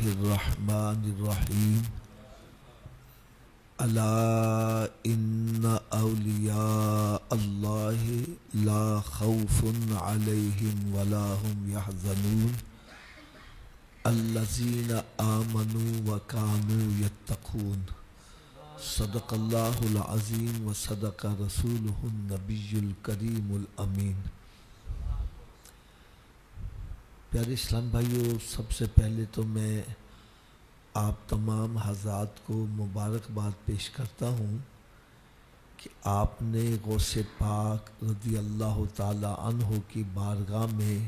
الرحمن الرحیم الا ان اولیاء اللہ لا خوف علیہم ولا هم یحزنون الذین آمنوا وکانوا یتقون صدق اللہ العظیم وصدق رسولہ النبی الکریم الامین۔ پیارے اسلام بھائیو، سب سے پہلے تو میں آپ تمام حضرات کو مبارکباد پیش کرتا ہوں کہ آپ نے غوث پاک رضی اللہ تعالی عنہ کی بارگاہ میں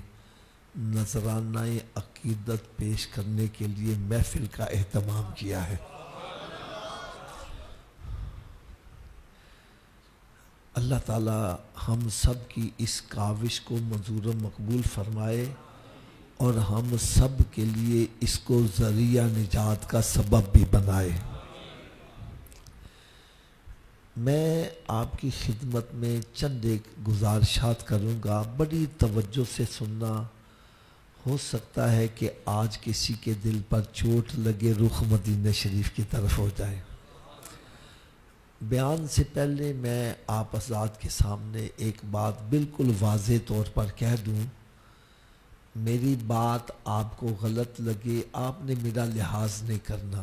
نذرانہ عقیدت پیش کرنے کے لیے محفل کا اہتمام کیا ہے۔ اللہ تعالی ہم سب کی اس کاوش کو منظور و مقبول فرمائے اور ہم سب کے لیے اس کو ذریعہ نجات کا سبب بھی بنائے۔ میں آپ کی خدمت میں چند ایک گزارشات کروں گا، بڑی توجہ سے سننا۔ ہو سکتا ہے کہ آج کسی کے دل پر چوٹ لگے، رخ مدینہ شریف کی طرف ہو جائے۔ بیان سے پہلے میں آپ حضرات کے سامنے ایک بات بالکل واضح طور پر کہہ دوں، میری بات آپ کو غلط لگے آپ نے میرا لحاظ نہیں کرنا،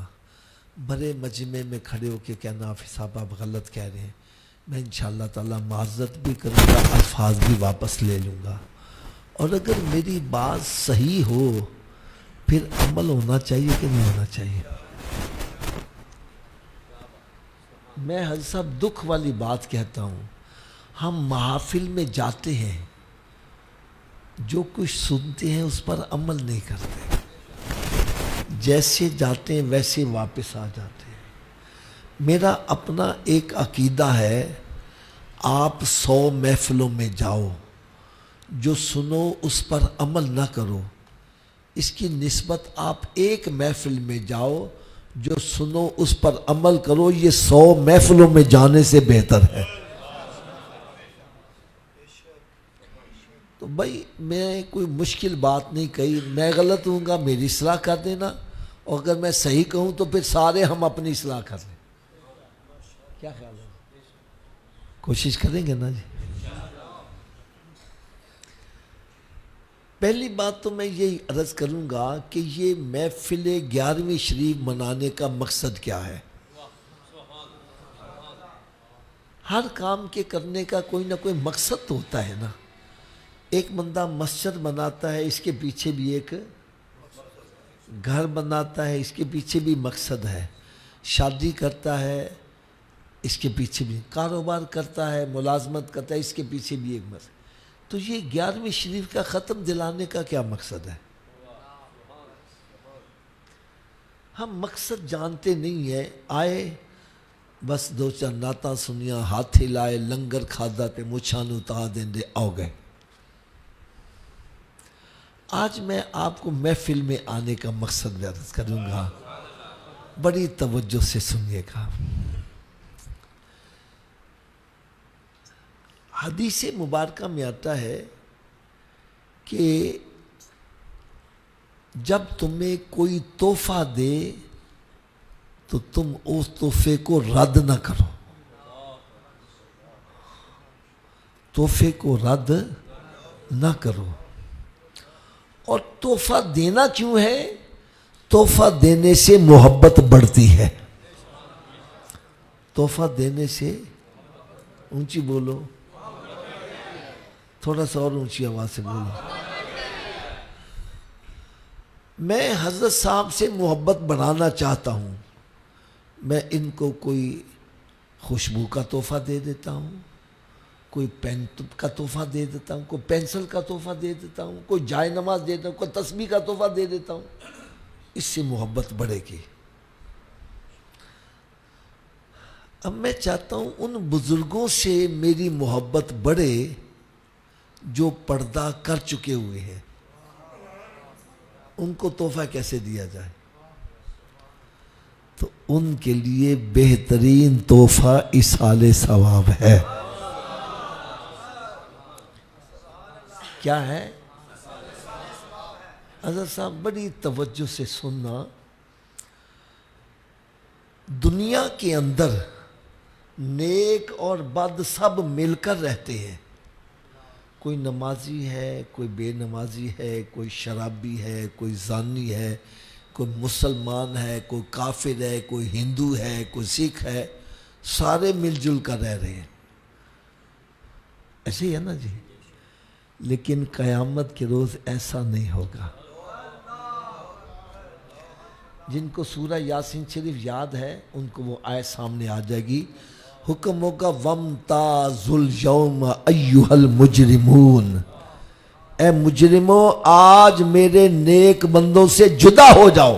بڑے مجمع میں کھڑے ہو کے کہنا حافظ صاحب آپ غلط کہہ رہے ہیں، میں انشاءاللہ تعالی معذرت بھی کروں گا، الفاظ بھی واپس لے لوں گا، اور اگر میری بات صحیح ہو پھر عمل ہونا چاہیے کہ نہیں ہونا چاہیے۔ میں حضرت صاحب دکھ والی بات کہتا ہوں، ہم محافل میں جاتے ہیں، جو کچھ سنتے ہیں اس پر عمل نہیں کرتے، جیسے جاتے ہیں ویسے واپس آ جاتے ہیں۔ میرا اپنا ایک عقیدہ ہے، آپ 100 محفلوں میں جاؤ، جو سنو اس پر عمل نہ کرو، اس کی نسبت آپ ایک محفل میں جاؤ، جو سنو اس پر عمل کرو، یہ 100 محفلوں میں جانے سے بہتر ہے۔ تو بھائی میں کوئی مشکل بات نہیں کہی، میں غلط ہوں گا میری اصلاح کر دینا، اور اگر میں صحیح کہوں تو پھر سارے ہم اپنی اصلاح کر لیں۔ کیا خیال ہے؟ کوشش کریں گے نا جی؟ پہلی بات تو میں یہی عرض کروں گا کہ یہ محفل 11ویں شریف منانے کا مقصد کیا ہے؟ ہر کام کے کرنے کا کوئی نہ کوئی مقصد تو ہوتا ہے نا۔ ایک بندہ مسجد بناتا ہے، اس کے پیچھے بھی ایک گھر بناتا ہے، اس کے پیچھے بھی مقصد ہے، شادی کرتا ہے اس کے پیچھے بھی، کاروبار کرتا ہے، ملازمت کرتا ہے، اس کے پیچھے بھی ایک مقصد۔ تو یہ 11ویں شریف کا ختم دلانے کا کیا مقصد ہے؟ ہم مقصد جانتے نہیں ہیں، آئے بس 2-4 نعتاں سنیاں، ہاتھ ہلائے، لنگر کھادا تے مچھاں نوں تا دیں دے آؤ گئے۔ آج میں آپ کو محفل میں آنے کا مقصد بیان کروں گا، بڑی توجہ سے سنیے گا۔ حدیث مبارکہ میں آتا ہے کہ جب تمہیں کوئی تحفہ دے تو تم اس تحفے کو رد نہ کرو، تحفے کو رد نہ کرو۔ اور تحفہ دینا کیوں ہے؟ تحفہ دینے سے محبت بڑھتی ہے، تحفہ دینے سے، اونچی بولو، تھوڑا سا اور اونچی آواز سے بولو۔ میں حضرت صاحب سے محبت بڑھانا چاہتا ہوں، میں ان کو کوئی خوشبو کا تحفہ دے دیتا ہوں، کوئی پین کا تحفہ دے دیتا ہوں، کوئی پینسل کا تحفہ دے دیتا ہوں، کوئی جائے نماز دے دیتا ہوں، کوئی تسبیح کا تحفہ دے دیتا ہوں، اس سے محبت بڑھے گی۔ اب میں چاہتا ہوں ان بزرگوں سے میری محبت بڑھے جو پردہ کر چکے ہوئے ہیں، ان کو تحفہ کیسے دیا جائے؟ تو ان کے لیے بہترین تحفہ ایصال ثواب ہے۔ کیا ہے؟ حضرت صاحب بڑی توجہ سے سننا، دنیا کے اندر نیک اور بد سب مل کر رہتے ہیں. کوئی نمازی ہے، کوئی بے نمازی ہے، کوئی شرابی ہے، کوئی زانی ہے، کوئی مسلمان ہے، کوئی کافر ہے، کوئی ہندو ہے، کوئی سکھ ہے، سارے مل جل کر رہ رہے ہیں. ایسے ہی ہے نا جی. لیکن قیامت کے روز ایسا نہیں ہوگا. جن کو سورہ یاسین شریف یاد ہے ان کو وہ آیت سامنے آ جائے گی. حکم ہوگا وَامْتَازُوا الْيَوْمَ أَيُّهَا الْمُجْرِمُونَ، اے مجرموں آج میرے نیک بندوں سے جدا ہو جاؤ.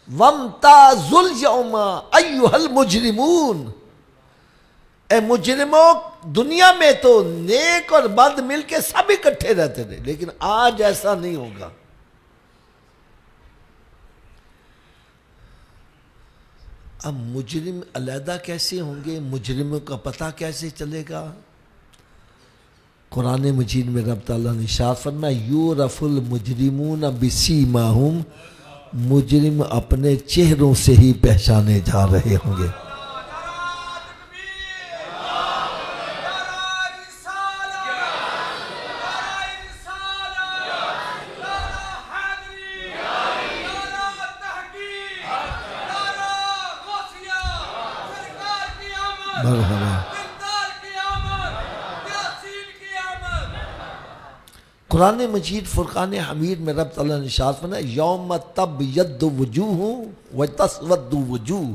وَامْتَازُوا الْيَوْمَ أَيُّهَا الْمُجْرِمُونَ، اے مجرموں دنیا میں تو نیک اور بد مل کے سب اکٹھے رہتے تھے، لیکن آج ایسا نہیں ہوگا. اب مجرم علیحدہ کیسے ہوں گے، مجرموں کا پتہ کیسے چلے گا؟ قرآن مجید میں رب تعالیٰ نے ارشاد فرمایا یُعْرَفُ الْمُجْرِمُونَ بِسِیمَاهُمْ، مجرم اپنے چہروں سے ہی پہچانے جا رہے ہوں گے. قرآن مجید فرقان حمید میں رب تعالیٰ نے ارشاد فرمایا یوم تبیض وجوہ وتسود وجوہ،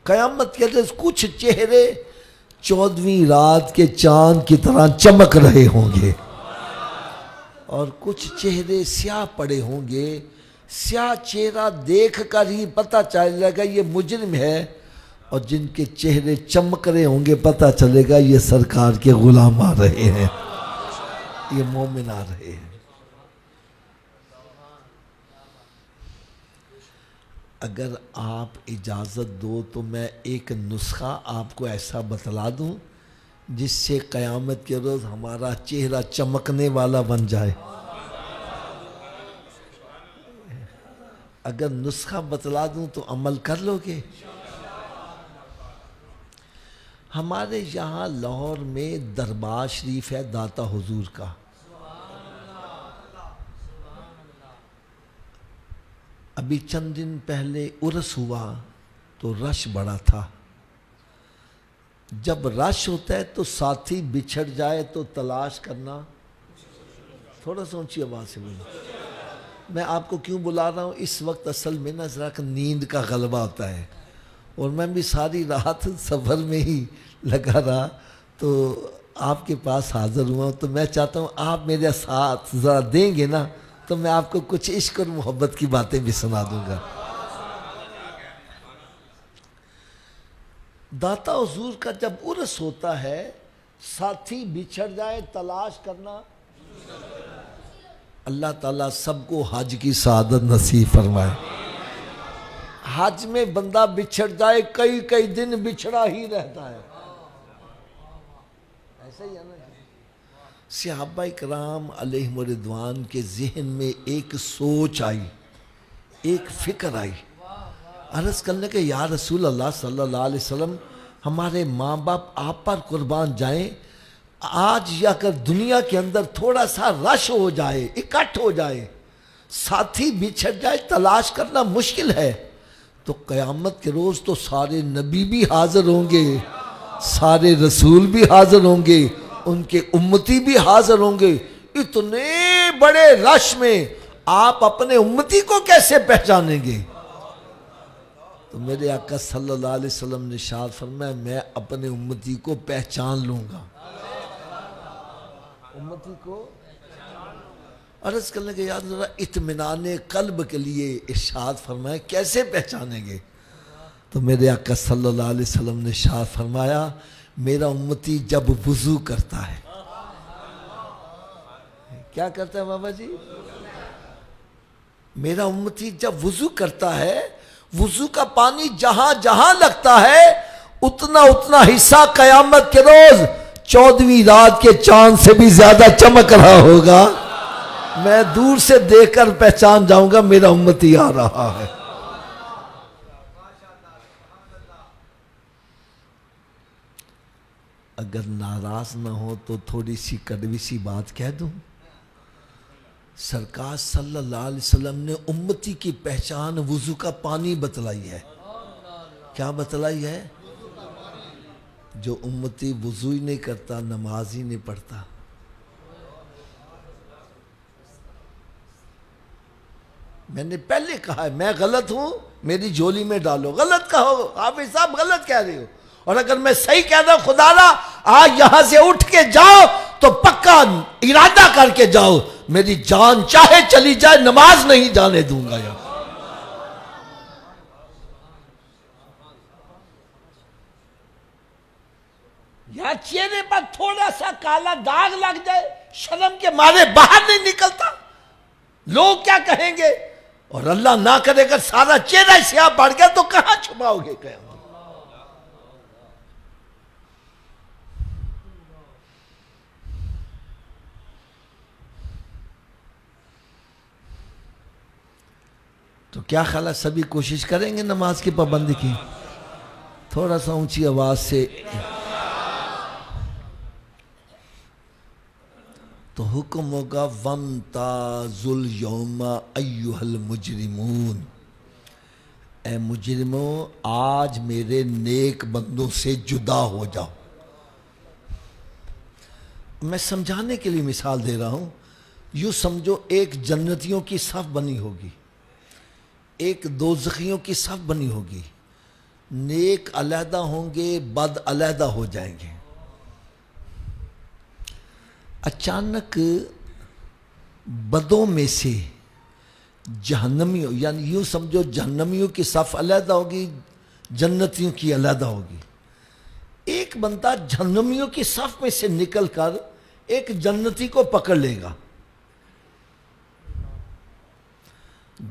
قیامت کے دن کچھ چہرے 14ویں رات کے چاند کی طرح چمک رہے ہوں گے اور کچھ چہرے سیاہ پڑے ہوں گے. سیاہ چہرہ دیکھ کر ہی پتہ چلے گا یہ مجرم ہے، اور جن کے چہرے چمک رہے ہوں گے پتہ چلے گا یہ سرکار کے غلام آ رہے ہیں، یہ مومن آ رہے ہیں. اگر آپ اجازت دو تو میں ایک نسخہ آپ کو ایسا بتلا دوں جس سے قیامت کے روز ہمارا چہرہ چمکنے والا بن جائے. اگر نسخہ بتلا دوں تو عمل کر لو گے؟ ہمارے یہاں لاہور میں دربار شریف ہے داتا حضور کا. ابھی چند دن پہلے عرس ہوا تو رش بڑا تھا. جب رش ہوتا ہے تو ساتھی بچھڑ جائے تو تلاش کرنا. تھوڑا سا اونچی آواز سے بولو. میں آپ کو کیوں بلا رہا ہوں، اس وقت اصل میں نا ذرا نیند کا غلبہ ہوتا ہے، اور میں بھی ساری رات سفر میں ہی لگا رہا تو آپ کے پاس حاضر ہوا ہوں. تو میں چاہتا ہوں آپ میرے ساتھ ذرا دیں گے نا تو میں آپ کو کچھ عشق اور محبت کی باتیں بھی سنا دوں گا. داتا حضور کا جب عرس ہوتا ہے ساتھی بچھڑ جائے تلاش کرنا. اللہ تعالیٰ سب کو حج کی سعادت نصیب فرمائے. حج میں بندہ بچھڑ جائے کئی کئی دن بچھڑا ہی رہتا ہے. ایسا ہی ہے نا. صحابہ کرام علیہم رضوان کے ذہن میں ایک سوچ آئی، ایک فکر آئی. عرض کرنے کہ یا رسول اللہ صلی اللہ علیہ وسلم ہمارے ماں باپ آپ پر قربان جائیں، آج یا کر دنیا کے اندر تھوڑا سا رش ہو جائے، اکٹھ ہو جائے، ساتھی بچھڑ جائے، تلاش کرنا مشکل ہے، تو قیامت کے روز تو سارے نبی بھی حاضر ہوں گے، سارے رسول بھی حاضر ہوں گے، ان کے امتی بھی حاضر ہوں گے. اتنے بڑے رش میں آپ اپنے امتی کو کیسے پہچانیں گے؟ تو میرے آقا صلی اللہ علیہ وسلم نے ارشاد فرمایا میں اپنے امتی کو پہچان لوں گا. امتی کو عرض کرنے کے یاد ذرا اطمینان قلب کے لیے ارشاد فرمایا کیسے پہچانیں گے؟ تو میرے آقا صلی اللہ علیہ وسلم نے ارشاد فرمایا میرا امتی جب وضو کرتا ہے. کیا کرتا ہے بابا جی؟ میرا امتی جب وضو کرتا ہے، وضو کا پانی جہاں جہاں لگتا ہے اتنا اتنا حصہ قیامت کے روز 14ویں رات کے چاند سے بھی زیادہ چمک رہا ہوگا. میں دور سے دیکھ کر پہچان جاؤں گا میرا امتی آ رہا ہے. اگر ناراض نہ ہو تو تھوڑی سی کڑوی سی بات کہہ دوں. سرکار صلی اللہ علیہ وسلم نے امتی کی پہچان وضو کا پانی بتلائی ہے. کیا بتلائی ہے؟ جو امتی وضو ہی نہیں کرتا نماز ہی نہیں پڑھتا. میں نے پہلے کہا ہے میں غلط ہوں میری جھولی میں ڈالو. غلط کہو حافظ صاحب غلط کہہ رہے ہو. اور اگر میں صحیح کہہ رہا ہوں خدا را آج یہاں سے اٹھ کے جاؤ تو پکا ارادہ کر کے جاؤ میری جان چاہے چلی جائے نماز نہیں جانے دوں گا. یا چہرے پر تھوڑا سا کالا داغ لگ جائے شرم کے مارے باہر نہیں نکلتا. لوگ کیا کہیں گے؟ اور اللہ نہ کرے اگر سارا چہرہ سیاہ پڑ گیا تو کہاں چھپاؤ گے قیامت؟ تو کیا خیال ہے سبھی کوشش کریں گے نماز کی پابندی کی؟ تھوڑا سا اونچی آواز سے. تو حکم ہوگا وَامْتَازُوا الْيَوْمَ أَيُّهَا الْمُجْرِمُونَ. اے مجرموں آج میرے نیک بندوں سے جدا ہو جاؤ. میں سمجھانے کے لیے مثال دے رہا ہوں. یوں سمجھو ایک جنتیوں کی صف بنی ہوگی ایک دوزخیوں کی صف بنی ہوگی. نیک علیحدہ ہوں گے بد علیحدہ ہو جائیں گے. اچانک بدوں میں سے جہنمیوں یعنی یوں سمجھو جہنمیوں کی صف علیحدہ ہوگی جنتیوں کی علیحدہ ہوگی. ایک بندہ جہنمیوں کی صف میں سے نکل کر ایک جنتی کو پکڑ لے گا.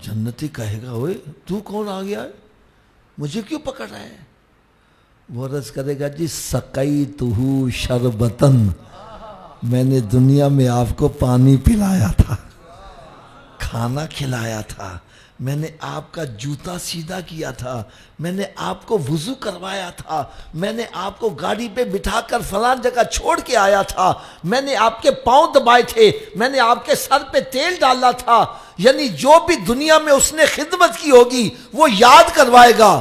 جنتی کہے گا اوئے تو کون آ گیا ہے مجھے کیوں پکڑ رہا ہے؟ وہ عرض کرے گا جی سقیتہ شربتن میں نے دنیا میں آپ کو پانی پلایا تھا کھانا کھلایا تھا میں نے آپ کا جوتا سیدھا کیا تھا میں نے آپ کو وضو کروایا تھا میں نے آپ کو گاڑی پہ بٹھا کر فلان جگہ چھوڑ کے آیا تھا میں نے آپ کے پاؤں دبائے تھے میں نے آپ کے سر پہ تیل ڈالا تھا. یعنی جو بھی دنیا میں اس نے خدمت کی ہوگی وہ یاد کروائے گا.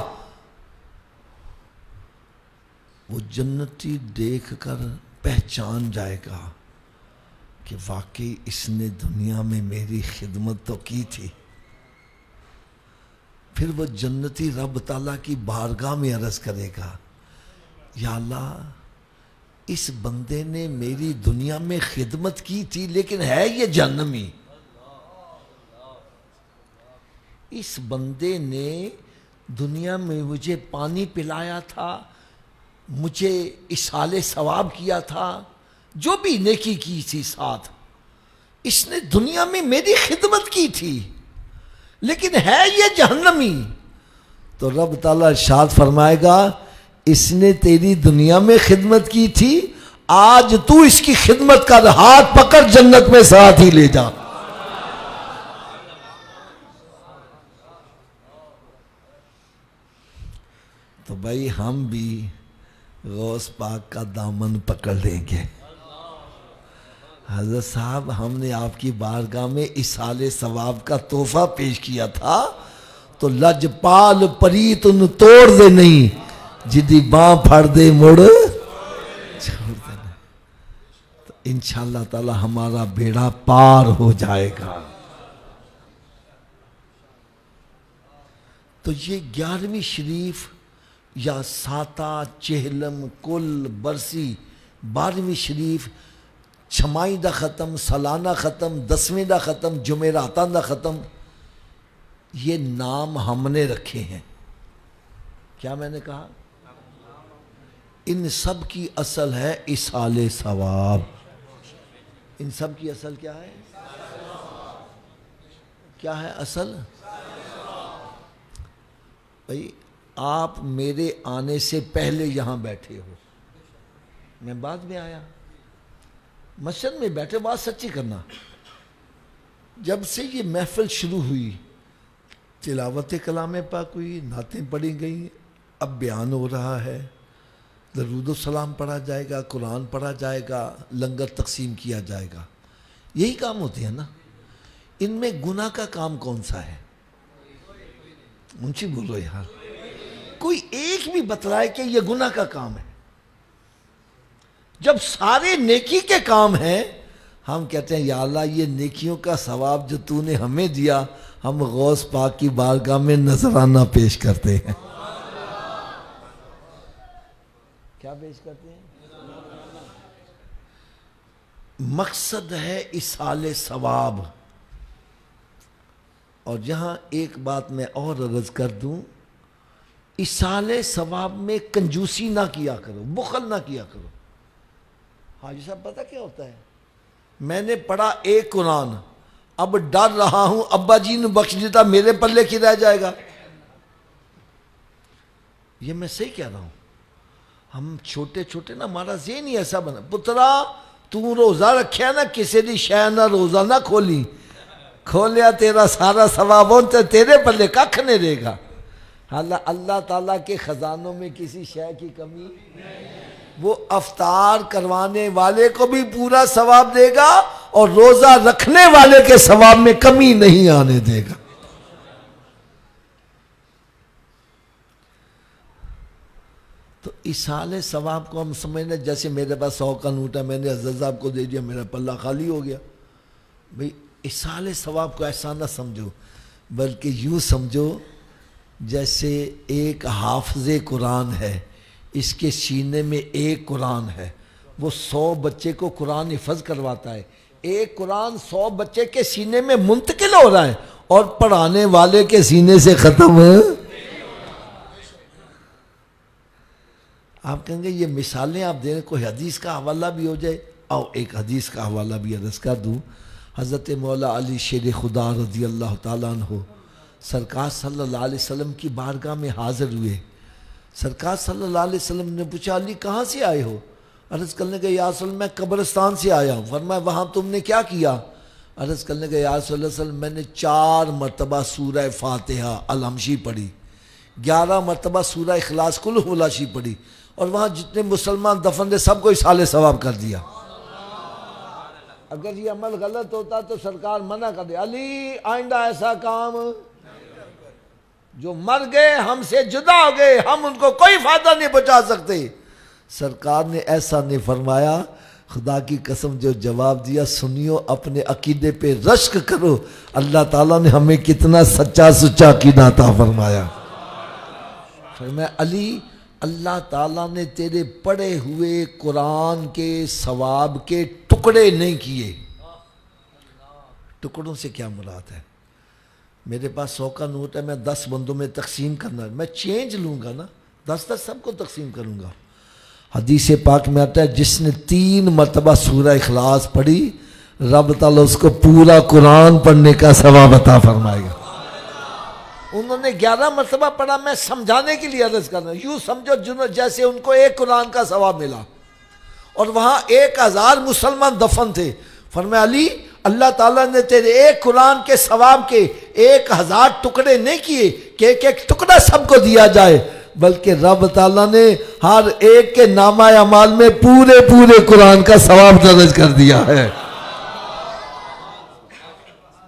وہ جنتی دیکھ کر پہچان جائے گا کہ واقعی اس نے دنیا میں میری خدمت تو کی تھی. پھر وہ جنتی رب تعالیٰ کی بارگاہ میں عرض کرے گا یا اللہ اس بندے نے میری دنیا میں خدمت کی تھی لیکن ہے یہ جہنمی. اس بندے نے دنیا میں مجھے پانی پلایا تھا مجھے اصالِ ثواب کیا تھا جو بھی نیکی کی تھی ساتھ اس نے دنیا میں میری خدمت کی تھی لیکن ہے یہ جہنمی. تو رب تعالیٰ ارشاد فرمائے گا اس نے تیری دنیا میں خدمت کی تھی آج تو اس کی خدمت کر ہاتھ پکڑ جنت میں ساتھ ہی لے جا. تو بھائی ہم بھی غوث پاک کا دامن پکڑ لیں گے. حضرت صاحب ہم نے آپ کی بارگاہ میں اصالِ ثواب کا تحفہ پیش کیا تھا تو لجپال پریت ان توڑ دے نہیں جدی باں پھڑ دے مڑ چھوڑ دے نہیں. تو انشاءاللہ تعالی ہمارا بیڑا پار ہو جائے گا. تو یہ 11ویں شریف یا ساتہ چہلم کل برسی 12ویں شریف چھمائی دا ختم سالانہ ختم 10ویں دا ختم جمعراتاں دا ختم یہ نام ہم نے رکھے ہیں. کیا میں نے کہا؟ ان سب کی اصل ہے اصالِ ثواب. ان سب کی اصل کیا ہے؟ کیا ہے اصل؟ بھائی آپ میرے آنے سے پہلے یہاں بیٹھے ہو میں بعد میں آیا مسجد میں بیٹھے بات سچی کرنا جب سے یہ محفل شروع ہوئی، تلاوت کلام پاک ہوئی، نعتیں پڑھی گئیں، اب بیان ہو رہا ہے، درود و سلام پڑھا جائے گا، قرآن پڑھا جائے گا، لنگر تقسیم کیا جائے گا، یہی کام ہوتے ہیں نا۔ ان میں گناہ کا کام کون سا ہے؟ منشی بولو یار، کوئی ایک بھی بتلائے کہ یہ گناہ کا کام ہے؟ جب سارے نیکی کے کام ہیں، ہم کہتے ہیں یا اللہ یہ نیکیوں کا ثواب جو تو نے ہمیں دیا، ہم غوث پاک کی بارگاہ میں نذرانہ پیش کرتے ہیں۔ کیا پیش کرتے ہیں؟ مقصد ہے ایصال ثواب۔ اور یہاں ایک بات میں اور عرض کر دوں، ایصال ثواب میں کنجوسی نہ کیا کرو، بخل نہ کیا کرو۔ حاجی صاحب پتہ کیا ہوتا ہے، میں نے پڑھا ایک قرآن، اب ڈر رہا ہوں ابا جی نے بخش دیتا میرے پلے کی رہ جائے گا۔ یہ میں صحیح کہہ رہا ہوں۔ ہم چھوٹے چھوٹے نا، ہمارا ذہن ہی ایسا بنا، پترا تو روزہ رکھیا نا، کسی دی شے نہ روزہ نہ کھولی، کھولیا تیرا سارا ثواب ہوں، تیرے پلے ککھ نہیں رہے گا۔ اللہ تعالیٰ کے خزانوں میں کسی شے کی کمی، وہ افطار کروانے والے کو بھی پورا ثواب دے گا اور روزہ رکھنے والے کے ثواب میں کمی نہیں آنے دے گا۔ تو ایصال ثواب کو ہم سمجھنے جیسے میرے پاس 100 کا نوٹ ہے، میں نے حضرت صاحب کو دے دیا، میرا پلہ خالی ہو گیا۔ بھئی ایصال ثواب کو ایسا نہ سمجھو، بلکہ یوں سمجھو جیسے ایک حافظ قرآن ہے، اس کے سینے میں ایک قرآن ہے، وہ 100 بچے کو قرآن حفظ کرواتا ہے، ایک قرآن 100 بچے کے سینے میں منتقل ہو رہا ہے اور پڑھانے والے کے سینے سے ختم ہے۔ آپ کہیں گے یہ مثالیں آپ دیں، کوئی حدیث کا حوالہ بھی ہو جائے، آؤ ایک حدیث کا حوالہ بھی عرض کر دوں۔ حضرت مولا علی شیر خدا رضی اللہ تعالیٰ عنہ سرکار صلی اللہ علیہ وسلم کی بارگاہ میں حاضر ہوئے۔ سرکار صلی اللہ علیہ وسلم نے پوچھا علی کہاں سے آئے ہو؟ عرض کرنے کے یا رسول اللہ میں قبرستان سے آیا ہوں۔ فرمایا وہاں تم نے کیا کیا؟ عرض کرنے کے یا رسول اللہ میں نے 4 مرتبہ سورہ فاتحہ الحمشی پڑھی، 11 مرتبہ سورہ اخلاص کل ہولاشی پڑھی، اور وہاں جتنے مسلمان دفن تھے سب کو ایصال ثواب کر دیا۔ اگر یہ عمل غلط ہوتا تو سرکار منع کر دے، علی آئندہ ایسا کام، جو مر گئے ہم سے جدا ہو گئے ہم ان کو کوئی فائدہ نہیں پہنچا سکتے۔ سرکار نے ایسا نہیں فرمایا، خدا کی قسم جو جواب دیا سنیو، اپنے عقیدے پہ رشک کرو، اللہ تعالیٰ نے ہمیں کتنا سچا سچا عقیدہ عطا فرمایا۔ فرمایا علی اللہ تعالیٰ نے تیرے پڑھے ہوئے قرآن کے ثواب کے ٹکڑے نہیں کیے۔ ٹکڑوں سے کیا مراد ہے؟ میرے پاس 100 کا نوٹ ہے، میں 10 بندوں میں تقسیم کرنا ہے، میں چینج لوں گا نا، 10 سب کو تقسیم کروں گا۔ حدیث پاک میں آتا ہے جس نے 3 مرتبہ سورہ اخلاص پڑھی، رب تعالیٰ اس کو پورا قرآن پڑھنے کا ثواب عطا فرمائے گا۔ انہوں نے 11 مرتبہ پڑھا، میں سمجھانے کے لیے عرض کرنا، یوں سمجھو جیسے ان کو ایک قرآن کا ثواب ملا، اور وہاں 1000 مسلمان دفن تھے۔ فرمایا علی اللہ تعالیٰ نے تیرے ایک قرآن کے ثواب کے 1000 ٹکڑے نہیں کیے کہ ایک ایک ٹکڑا سب کو دیا جائے، بلکہ رب تعالیٰ نے ہر ایک کے نامہ اعمال میں پورے قرآن کا ثواب درج کر دیا ہے۔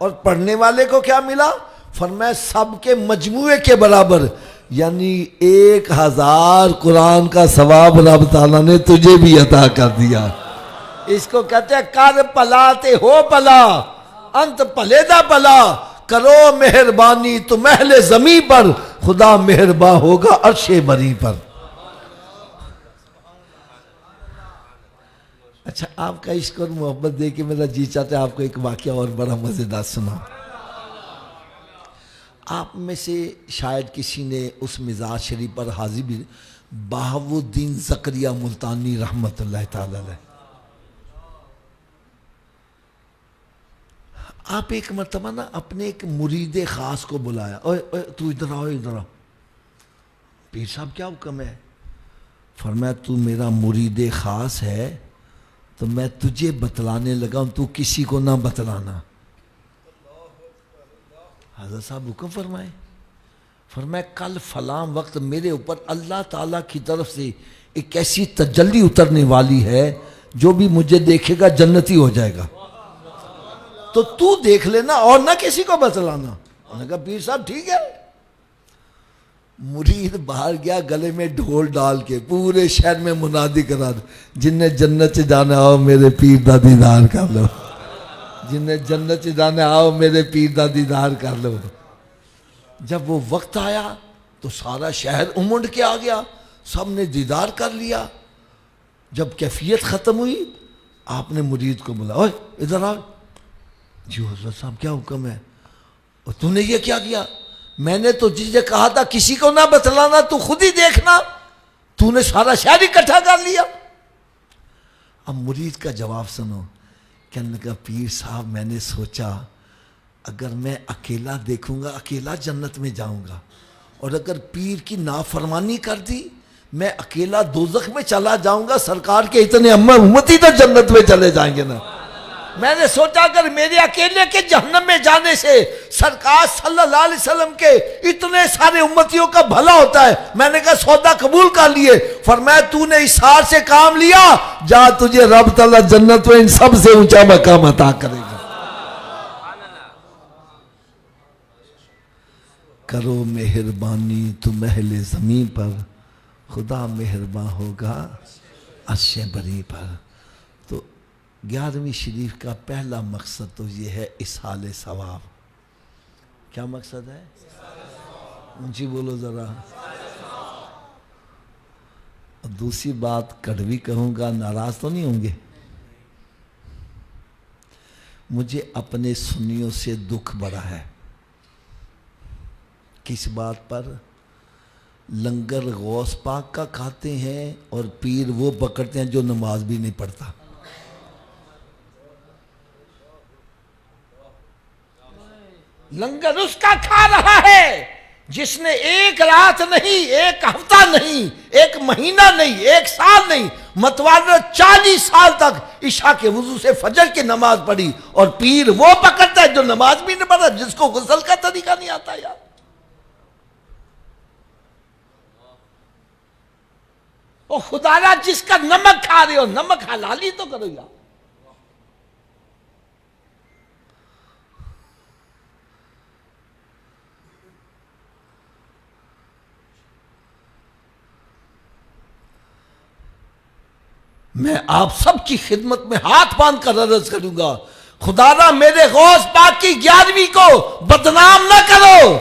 اور پڑھنے والے کو کیا ملا؟ فرمایا سب کے مجموعے کے برابر، یعنی 1000 قرآن کا ثواب رب تعالیٰ نے تجھے بھی عطا کر دیا۔ اس کو کہتے ہیں کر پلا تے ہو پلا، انت پلے دا پلا، کرو مہربانی تم اہل زمین پر، خدا مہرباں ہوگا عرش بری پر۔ اچھا آپ کا عشق اور محبت دے کے میرا جی چاہتا ہے آپ کو ایک واقعہ اور بڑا مزیدار سنا۔ آپ میں سے شاید کسی نے اس مزار شریف پر حاضر بھی، بہاؤالدین زکریا ملتانی رحمت اللہ تعالی علیہ، آپ ایک مرتبہ نا اپنے ایک مرید خاص کو بلایا، اوے تو ادھر آؤ ادھر آؤ۔ پیر صاحب کیا حکم ہے؟ فرمایا تو میرا مرید خاص ہے تو میں تجھے بتلانے لگا ہوں، تو کسی کو نہ بتلانا۔ حضرت صاحب حکم فرمائے. فرمایا کل فلاں وقت میرے اوپر اللہ تعالیٰ کی طرف سے ایک ایسی تجلی اترنے والی ہے جو بھی مجھے دیکھے گا جنتی ہو جائے گا, تو دیکھ لینا اور نہ کسی کو بتلانا. انہوں نے کہا پیر صاحب ٹھیک ہے. مرید باہر گیا گلے میں ڈھول ڈال کے پورے شہر میں منادی کرا دے, جن نے جنت سے جانا آؤ میرے پیر دا دیدار کر لو, جن نے جنت سے جانا آؤ میرے پیر دا دیدار کر لو. جب وہ وقت آیا تو سارا شہر امنڈ کے آ گیا, سب نے دیدار کر لیا. جب کیفیت ختم ہوئی آپ نے مرید کو بولا, اوے ادھر آ. جی حضرت صاحب کیا حکم ہے؟ اور تو نے یہ کیا کیا؟ میں نے تو جسے کہا تھا کسی کو نہ بتلانا, تو خود ہی دیکھنا, تو نے سارا شہر اکٹھا کر لیا. اب مرید کا جواب سنو. کہنے لگا پیر صاحب میں نے سوچا اگر میں اکیلا دیکھوں گا اکیلا جنت میں جاؤں گا, اور اگر پیر کی نافرمانی کر دی میں اکیلا دوزخ میں چلا جاؤں گا, سرکار کے اتنے امتی تو جنت میں چلے جائیں گے نا. میں نے سوچا اگر میرے اکیلے کے جہنم میں جانے سے سرکار صلی اللہ علیہ وسلم کے اتنے سارے امتیوں کا بھلا ہوتا ہے. میں نے کہا سودا قبول کر لیے. فرمایا تو نے اشار سے کام لیا, جا تجھے رب تعالیٰ جنت میں ان سب سے اونچا مقام عطا کرے گا. کرو مہربانی تم اہل زمین پر, خدا مہربان ہوگا عرش بری پر. تو 11ویں شریف کا پہلا مقصد تو یہ ہے اصحال ثواب. کیا مقصد ہے؟ اونچی بولو ذرا. اور دوسری بات کڑوی کہوں گا, ناراض تو نہیں ہوں گے. مجھے اپنے سنیوں سے دکھ بڑا ہے. کس بات پر؟ لنگر غوث پاک کا کھاتے ہیں اور پیر وہ پکڑتے ہیں جو نماز بھی نہیں پڑھتا. لنگر اس کا کھا رہا ہے جس نے ایک رات نہیں, ایک ہفتہ نہیں, ایک مہینہ نہیں, ایک سال نہیں, متواتر 40 سال تک عشاء کے وضو سے فجر کی نماز پڑھی, اور پیر وہ پکڑتا ہے جو نماز بھی نہیں پڑھتا, جس کو غسل کا طریقہ نہیں آتا. یار او خدا را, جس کا نمک کھا رہے ہو نمک حلالی تو کرو یار. میں آپ سب کی خدمت میں ہاتھ باندھ کر عرض کروں گا, خدا را میرے غوث پاک کی 11ویں کو بدنام نہ کرو.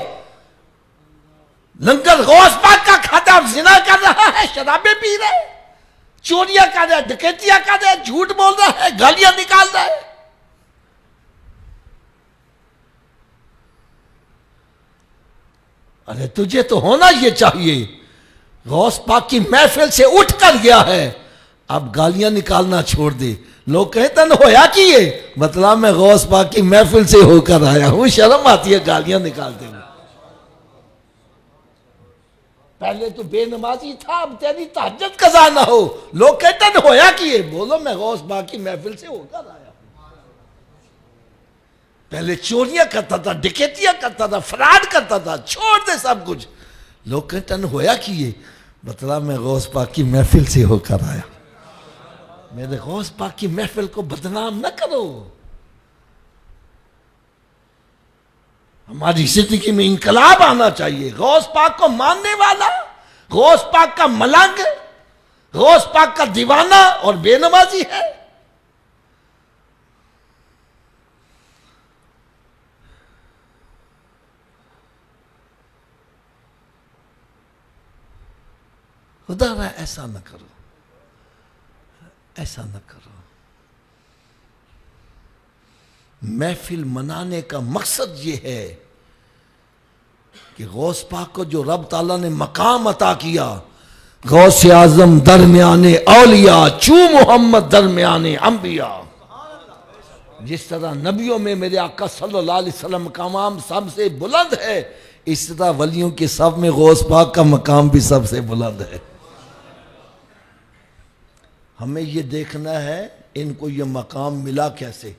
لنگر غوث پاک کا کھاتا زنا کر رہا ہے, شرابیں پی رہا ہے, چوریاں کر رہا ہے, ڈکیتیاں کر رہا ہے, جھوٹ بول رہا ہے, گالیاں نکال رہا ہے. ارے تجھے تو ہونا یہ چاہیے. غوث پاک کی محفل سے اٹھ کر گیا ہے, اب گالیاں نکالنا چھوڑ دے. لوگ کہتے ہیں ہویا کی ہے, مطلب میں غوث پاک کی محفل سے ہو کر آیا ہوں. شرم آتی ہے گالیاں نکالتے ہوئے. پہلے تو بے نمازی تھا, اب تیری تہجد قضا نہ ہو. لوگ کہتے ہیں ہویا کی ہے, بولو میں غوث پاک کی محفل سے ہو کر آیا ہوں. پہلے چوریاں کرتا تھا, ڈکیتیاں کرتا تھا, فراڈ کرتا تھا, چھوڑ دے سب کچھ. لوگ کہتے ہیں ہویا کی ہے, مطلب میں غوث پاک کی محفل سے ہو کر آیا. میرے غوث پاک کی محفل کو بدنام نہ کرو. ہماری زندگی میں انقلاب آنا چاہیے. غوث پاک کو ماننے والا, غوث پاک کا ملنگ, غوث پاک کا دیوانہ اور بے نمازی ہے. خدا را ایسا نہ کرو, ایسا نہ کرو. محفل منانے کا مقصد یہ ہے کہ غوث پاک کو جو رب تعالیٰ نے مقام عطا کیا, غوث اعظم درمیان اولیاء چو محمد درمیان انبیاء. جس طرح نبیوں میں میرے آقا صلی اللہ علیہ وسلم مقام سب سے بلند ہے, اس طرح ولیوں کے سب میں غوث پاک کا مقام بھی سب سے بلند ہے. ہمیں یہ دیکھنا ہے ان کو یہ مقام ملا کیسے,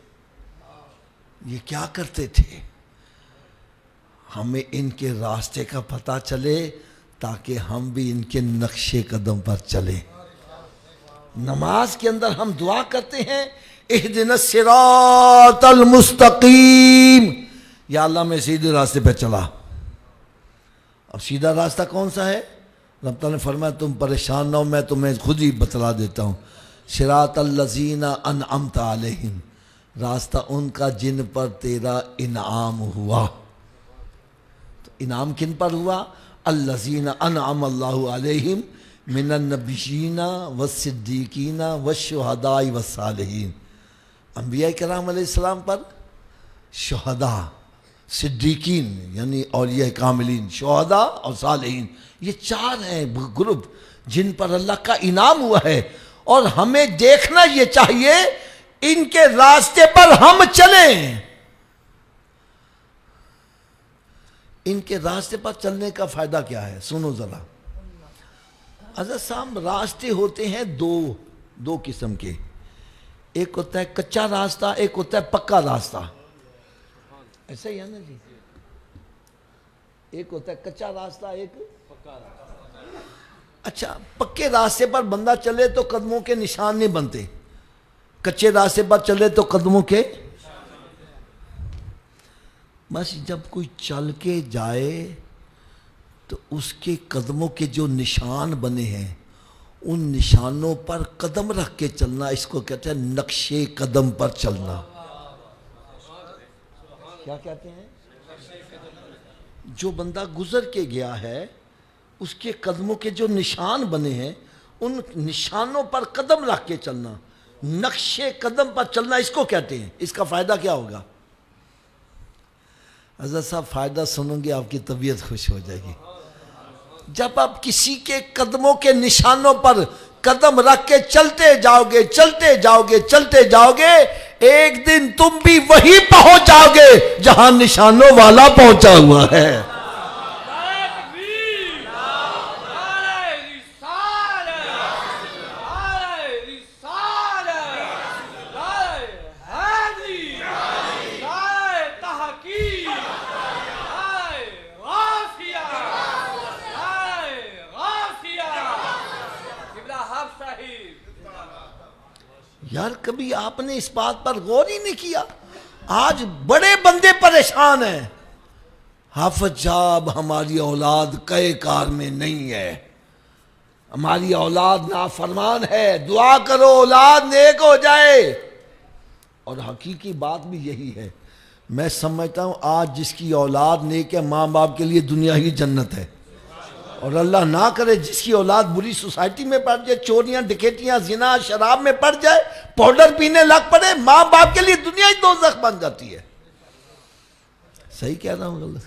یہ کیا کرتے تھے. ہمیں ان کے راستے کا پتہ چلے تاکہ ہم بھی ان کے نقش قدم پر چلیں. نماز کے اندر ہم دعا کرتے ہیں اہدنا الصراط المستقیم، یا اللہ میں سیدھے راستے پہ چلا. اب سیدھا راستہ کون سا ہے؟ رب تعالیٰ نے فرمایا تم پریشان نہ ہو، میں تمہیں خود ہی بتلا دیتا ہوں. صراط الذین انعمت علیہم، راستہ ان کا جن پر تیرا انعام ہوا. تو انعام کن پر ہوا؟ الذین انعم اللہ علیہم من النبیین والصدیقین والشہداء والصالحین. انبیاء کرام علیہ السلام پر، شہداء، صدیقین یعنی اولیاء کاملین، شہداء اور صالحین، یہ چار ہیں گروپ جن پر اللہ کا انعام ہوا ہے. اور ہمیں دیکھنا یہ چاہیے ان کے راستے پر ہم چلیں. ان کے راستے پر چلنے کا فائدہ کیا ہے؟ سنو ذرا. حضرت صاحب راستے ہوتے ہیں دو قسم کے. ایک ہوتا ہے کچا راستہ، ایک ہوتا ہے پکا راستہ. ایسا ہی ہے نا جی؟ ایک ہوتا ہے کچا راستہ، ایک پکا راستہ. اچھا، پکے راستے پر بندہ چلے تو قدموں کے نشان نہیں بنتے، کچے راستے پر چلے تو قدموں کے. بس جب کوئی چل کے جائے تو اس کے قدموں کے جو نشان بنے ہیں ان نشانوں پر قدم رکھ کے چلنا، اس کو کہتے ہیں نقش قدم پر چلنا. کیا کہتے ہیں؟ جو بندہ گزر کے گیا ہے اس کے قدموں کے جو نشان بنے ہیں ان نشانوں پر قدم رکھ کے چلنا، نقش قدم پر چلنا، اس کو کہتے ہیں. اس کا فائدہ کیا ہوگا؟ حضرت صاحب فائدہ سنوں گے آپ کی طبیعت خوش ہو جائے گی. جب آپ کسی کے قدموں کے نشانوں پر قدم رکھ کے چلتے جاؤ گے، چلتے جاؤ گے، چلتے جاؤ گے، ایک دن تم بھی وہی پہنچ جاؤ گے جہاں نشانوں والا پہنچا ہوا ہے. یار کبھی آپ نے اس بات پر غور ہی نہیں کیا؟ آج بڑے بندے پریشان ہیں، حافظ صاحب ہماری اولاد کئے کار میں نہیں ہے، ہماری اولاد نافرمان ہے، دعا کرو اولاد نیک ہو جائے. اور حقیقی بات بھی یہی ہے. میں سمجھتا ہوں آج جس کی اولاد نیک ہے ماں باپ کے لیے دنیا ہی جنت ہے. اور اللہ نہ کرے جس کی اولاد بری سوسائٹی میں پڑ جائے، چوریاں، ڈکیتیاں، زنا، شراب میں پڑ جائے، پاؤڈر پینے لگ پڑے، ماں باپ کے لیے دنیا ہی دوزخ بن جاتی ہے. صحیح کہہ رہا ہوں غلط؟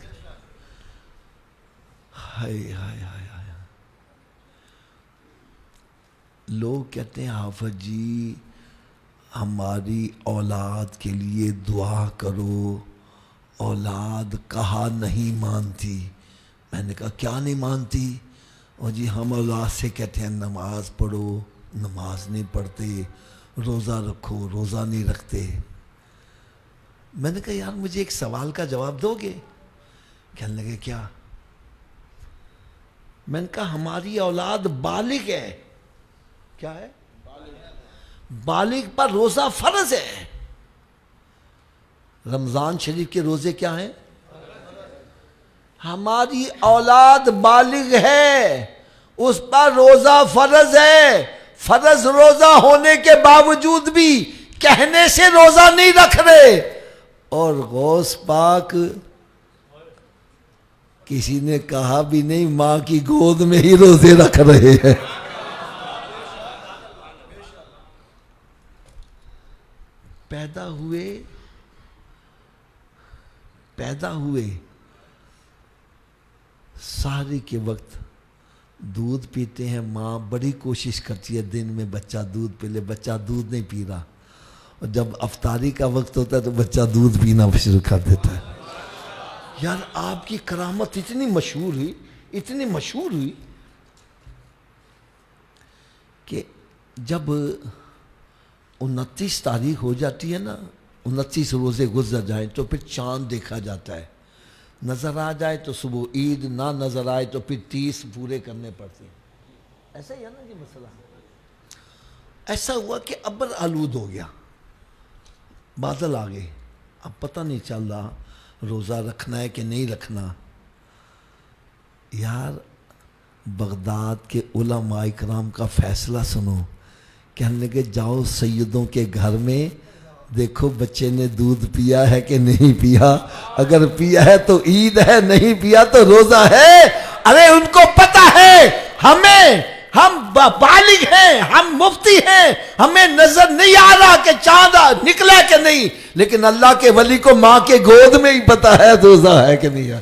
ہائے ہائے ہائے ہائے. لوگ کہتے ہیں حافظ جی ہماری اولاد کے لیے دعا کرو، اولاد کہا نہیں مانتی. میں نے کہا کیا نہیں مانتی؟ اور جی ہم اولاد سے کہتے ہیں نماز پڑھو، نماز نہیں پڑھتے، روزہ رکھو، روزہ نہیں رکھتے. میں نے کہا یار مجھے ایک سوال کا جواب دو گے؟ کہنے لگے کیا؟ میں نے کہا ہماری اولاد بالغ ہے. کیا ہے؟ بالغ پر روزہ فرض ہے. رمضان شریف کے روزے کیا ہیں؟ ہماری اولاد بالغ ہے، اس پر روزہ فرض ہے. فرض روزہ ہونے کے باوجود بھی کہنے سے روزہ نہیں رکھ رہے. اور غوث پاک کسی نے کہا بھی نہیں، ماں کی گود میں ہی روزے رکھ رہے ہیں. پیدا ہوئے سحری کے وقت دودھ پیتے ہیں. ماں بڑی کوشش کرتی ہے دن میں بچہ دودھ پی لے، بچہ دودھ نہیں پی رہا. اور جب افطاری کا وقت ہوتا ہے تو بچہ دودھ پینا شروع کر دیتا ہے. یار آپ کی کرامت اتنی مشہور ہوئی کہ جب 29 تاریخ ہو جاتی ہے نا، 29 روزے گزر جائیں تو پھر چاند دیکھا جاتا ہے. نظر آ جائے تو صبح عید، نہ نظر آئے تو پھر 30 پورے کرنے پڑتے ہیں. ایسا ہی ہے نا جی مسئلہ. ایسا ہوا کہ ابر آلود ہو گیا، بادل آ گئے، اب پتہ نہیں چل رہا روزہ رکھنا ہے کہ نہیں رکھنا. یار بغداد کے علماء کرام کا فیصلہ سنو. کہنے لگے جاؤ سیدوں کے گھر میں دیکھو بچے نے دودھ پیا ہے کہ نہیں پیا، اگر پیا ہے تو عید ہے، نہیں پیا تو روزہ ہے. ارے ان کو پتہ ہے ہم بالغ ہیں، ہم مفتی ہیں، ہمیں نظر نہیں آ رہا کہ چاند نکلا کہ نہیں، لیکن اللہ کے ولی کو ماں کے گود میں ہی پتہ ہے روزہ ہے کہ نہیں ہے.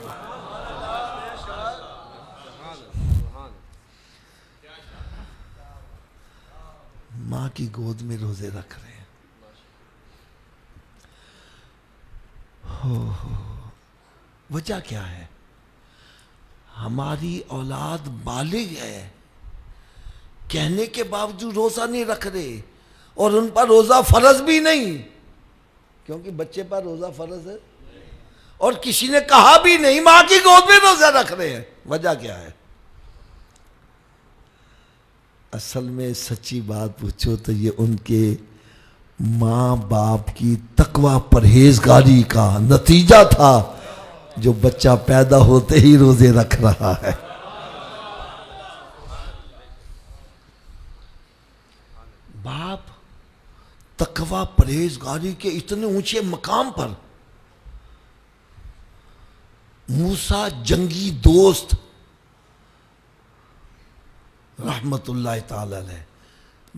ماں کی گود میں روزے رکھ رہے ہیں. وجہ کیا ہے؟ ہماری اولاد بالغ ہے، کہنے کے باوجود روزہ نہیں رکھ رہے، اور ان پر روزہ فرض بھی نہیں، کیونکہ بچے پر روزہ فرض ہے، اور کسی نے کہا بھی نہیں، ماں کی گود میں روزہ رکھ رہے ہیں. وجہ کیا ہے؟ اصل میں سچی بات پوچھو تو یہ ان کے ماں باپ کی تقوی پرہیزگاری کا نتیجہ تھا جو بچہ پیدا ہوتے ہی روزے رکھ رہا ہے. باپ تقوی پرہیزگاری کے اتنے اونچے مقام پر، موسیٰ جنگی دوست رحمت اللہ تعالی علیہ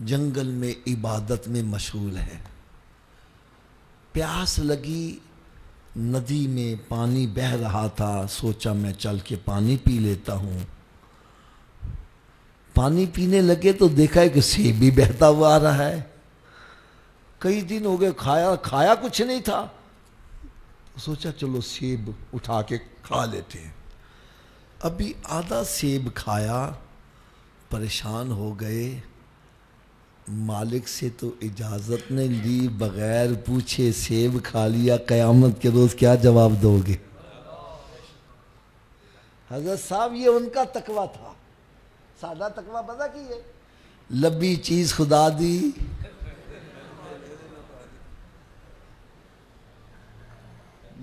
جنگل میں عبادت میں مشغول ہے. پیاس لگی، ندی میں پانی بہہ رہا تھا، سوچا میں چل کے پانی پی لیتا ہوں. پانی پینے لگے تو دیکھا کہ سیب بھی بہتا ہوا آ رہا ہے. کئی دن ہو گئے کھایا کچھ نہیں تھا، سوچا چلو سیب اٹھا کے کھا لیتے ہیں. ابھی آدھا سیب کھایا، پریشان ہو گئے. مالک سے تو اجازت نے لی، بغیر پوچھے سیب کھا لیا، قیامت کے روز کیا جواب دو گے؟ حضرت صاحب یہ ان کا تقویٰ تھا. سادہ تقویٰ پتہ کی ہے؟ لبی چیز خدا دی،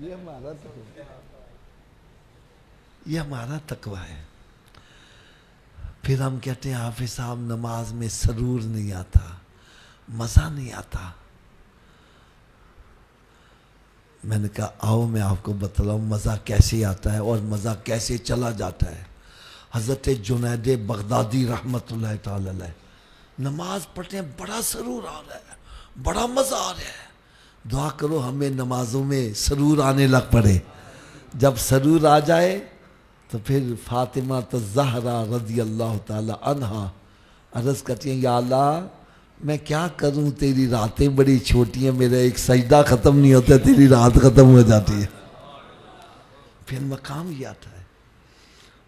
یہ ہمارا تقویٰ ہے. پھر ہم کہتے ہیں حافظ صاحب نماز میں سرور نہیں آتا، مزہ نہیں آتا. میں نے کہا آؤ میں آپ کو بتلاؤں مزہ کیسے آتا ہے اور مزہ کیسے چلا جاتا ہے. حضرت جنید بغدادی رحمت اللہ تعالی علیہ نماز پڑھتے ہیں، بڑا سرور آ رہا ہے، بڑا مزہ آ رہا ہے. دعا کرو ہمیں نمازوں میں سرور آنے لگ پڑے. جب سرور آ جائے تو پھر فاطمہ الزہرا رضی اللہ تعالی عنہا عرض کرتی ہیں یا اللہ میں کیا کروں، تیری راتیں بڑی چھوٹی ہیں، میرا ایک سجدہ ختم نہیں ہوتا، تیری رات ختم ہو جاتی ہے. پھر مقام یہ آتا ہے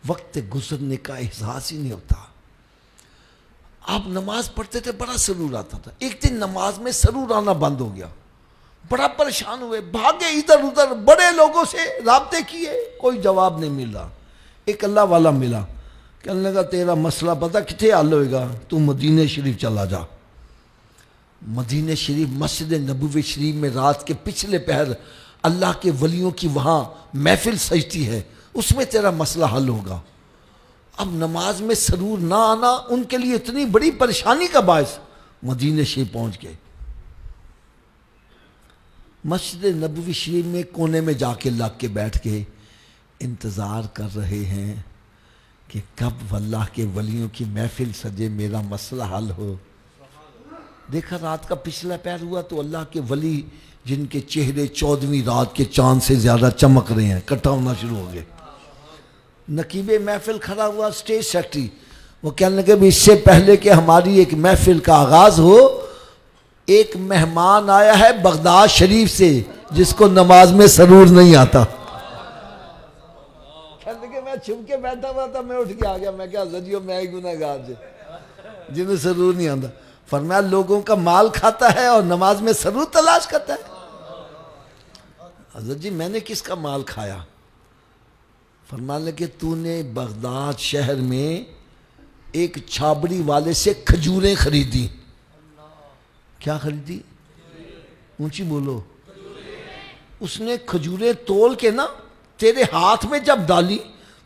وقت گزرنے کا احساس ہی نہیں ہوتا. آپ نماز پڑھتے تھے بڑا سرور آتا تھا، ایک دن نماز میں سرور آنا بند ہو گیا، بڑا پریشان ہوئے، بھاگے ادھر ادھر، بڑے لوگوں سے رابطے کیے، کوئی جواب نہیں مل رہا. ایک اللہ والا ملا، کہنے لگا تیرا مسئلہ پتہ کتنے حل ہوئے گا، تو مدینہ شریف چلا جا. مدینہ شریف مسجد نبوی شریف میں رات کے پچھلے پہر اللہ کے ولیوں کی وہاں محفل سجتی ہے، اس میں تیرا مسئلہ حل ہوگا. اب نماز میں سرور نہ آنا ان کے لیے اتنی بڑی پریشانی کا باعث مدینہ شریف پہنچ گئے. مسجد نبوی شریف میں کونے میں جا کے لگ کے بیٹھ کے انتظار کر رہے ہیں کہ کب اللہ کے ولیوں کی محفل سجے، میرا مسئلہ حل ہو. دیکھا رات کا پچھلا پہر ہوا تو اللہ کے ولی جن کے چہرے 14ویں رات کے چاند سے زیادہ چمک رہے ہیں اکٹھا ہونا شروع ہو گئے. نقیب محفل کھڑا ہوا، اسٹیج سیکرٹری، وہ کہنے لگے بھی اس سے پہلے کہ ہماری ایک محفل کا آغاز ہو، ایک مہمان آیا ہے بغداد شریف سے جس کو نماز میں سرور نہیں آتا. کہنے لگے میں چھپ کے بیٹھا ہوا تھا، میں اٹھ کے آ گیا، میں کہا زدیو میں ہی گناہگار جنہیں سرور نہیں آتا. فرمایا لوگوں کا مال کھاتا ہے اور نماز میں سرور تلاش کرتا ہے. حضرت جی میں نے کس کا مال کھایا؟ فرمانے کہ تو نے بغداد شہر میں ایک چھابڑی والے سے کھجوریں خریدی. کیا خریدی؟ اونچی بولو. اس نے کھجوریں تول کے نا تیرے ہاتھ میں جب ڈالی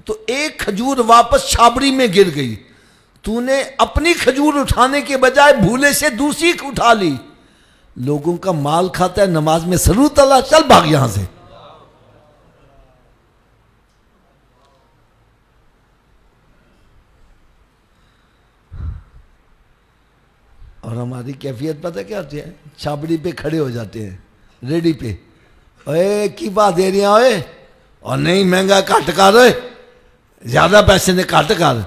تو ایک کھجور واپس چھابڑی میں گر گئی. تو نے اپنی کھجور اٹھانے کے بجائے بھولے سے دوسری اٹھا لی. لوگوں کا مال کھاتا ہے، نماز میں سرورت اللہ، چل بھاگ یہاں سے. اور ہماری کیفیت پتہ کیا ہوتی ہے؟ چھابڑی پہ کھڑے ہو جاتے ہیں، ریڈی پہ. اے کی بات دے رہی ہیں؟ اور نہیں مہنگا کٹ کر، زیادہ پیسے نے کٹ کر.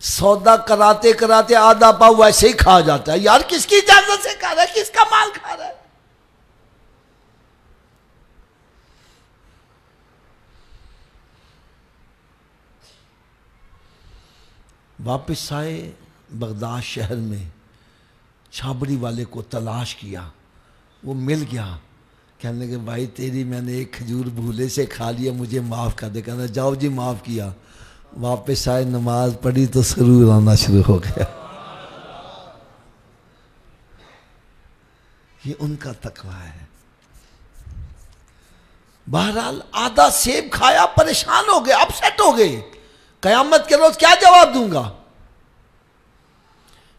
سودا کراتے کراتے آدھا پاؤ ویسے ہی کھا جاتا ہے. یار کس کی اجازت سے کھا رہا ہے؟ کس کا مال کھا رہا ہے؟ واپس آئے بغداد شہر میں، چھابڑی والے کو تلاش کیا، وہ مل گیا. کہنے لگے بھائی تیری میں نے ایک کھجور بھولے سے کھا لیا، مجھے معاف کر دے. کہنا جاؤ جی معاف کیا. واپس آئے، نماز پڑھی تو سرور آنا شروع ہو گیا. یہ ان کا تقویٰ ہے. بہرحال آدھا سیب کھایا، پریشان ہو گئے، اپسیٹ ہو گئے. قیامت کے روز کیا جواب دوں گا؟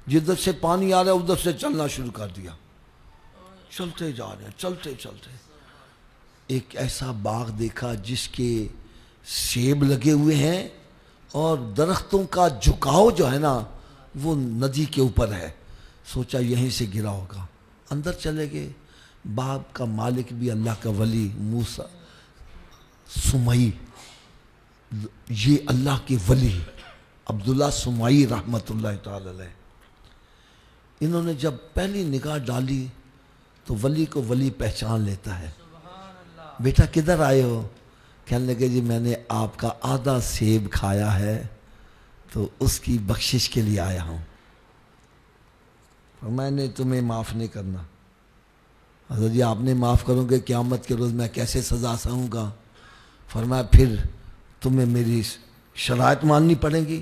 جدھر سے پانی آ رہا ہے ادھر سے چلنا شروع کر دیا. چلتے جا رہے ہیں، چلتے چلتے ایک ایسا باغ دیکھا جس کے سیب لگے ہوئے ہیں اور درختوں کا جھکاؤ جو ہے نا وہ ندی کے اوپر ہے. سوچا یہیں سے گرا ہوگا. اندر چلے گئے. باغ کا مالک بھی اللہ کا ولی موسیٰ سمعی، یہ اللہ کے ولی عبداللہ سمعی رحمت اللہ تعالی علیہ، انہوں نے جب پہلی نگاہ ڈالی تو ولی کو ولی پہچان لیتا ہے. بیٹا کدھر آئے ہو؟ کہنے لگے جی میں نے آپ کا آدھا سیب کھایا ہے تو اس کی بخشش کے لیے آیا ہوں. اور میں نے تمہیں معاف نہیں کرنا. حضرت جی آپ نے معاف کرو گے قیامت کے روز میں کیسے سزا سہوں گا؟ فرمایا پھر تمہیں میری شرائط ماننی پڑے گی،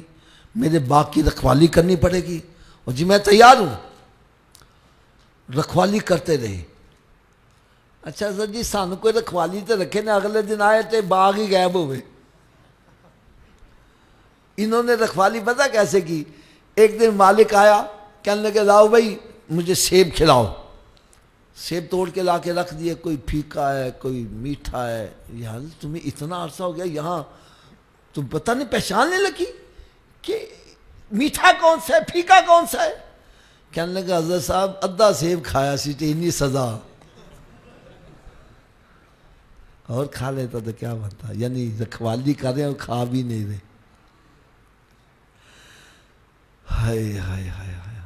میرے باغ کی رکھوالی کرنی پڑے گی. اور جی میں تیار ہوں. رکھوالی کرتے رہے. اچھا سر جی سانو کوئی رکھوالی تو رکھے نا، اگلے دن آئے تھے باغ ہی غائب ہوئے. انہوں نے رکھوالی پتہ کیسے کی؟ ایک دن مالک آیا، کہنے لگے لاؤ بھائی مجھے سیب کھلاؤ. سیب توڑ کے لا کے رکھ دیے، کوئی پھیکا ہے کوئی میٹھا ہے. یار تمہیں اتنا عرصہ ہو گیا یہاں، تم پتہ نہیں پہچاننے لگی کہ میٹھا کون سا ہے پھیکا کون سا ہے؟ کہنے لگا حضرت صاحب ادھا سیب کھایا سی تو اتنی سزا، اور کھا لیتا تو کیا بنتا. یعنی رکھوالی کر رہے ہیں اور کھا بھی نہیں رہے. ہائے ہائے ہائے ہائے.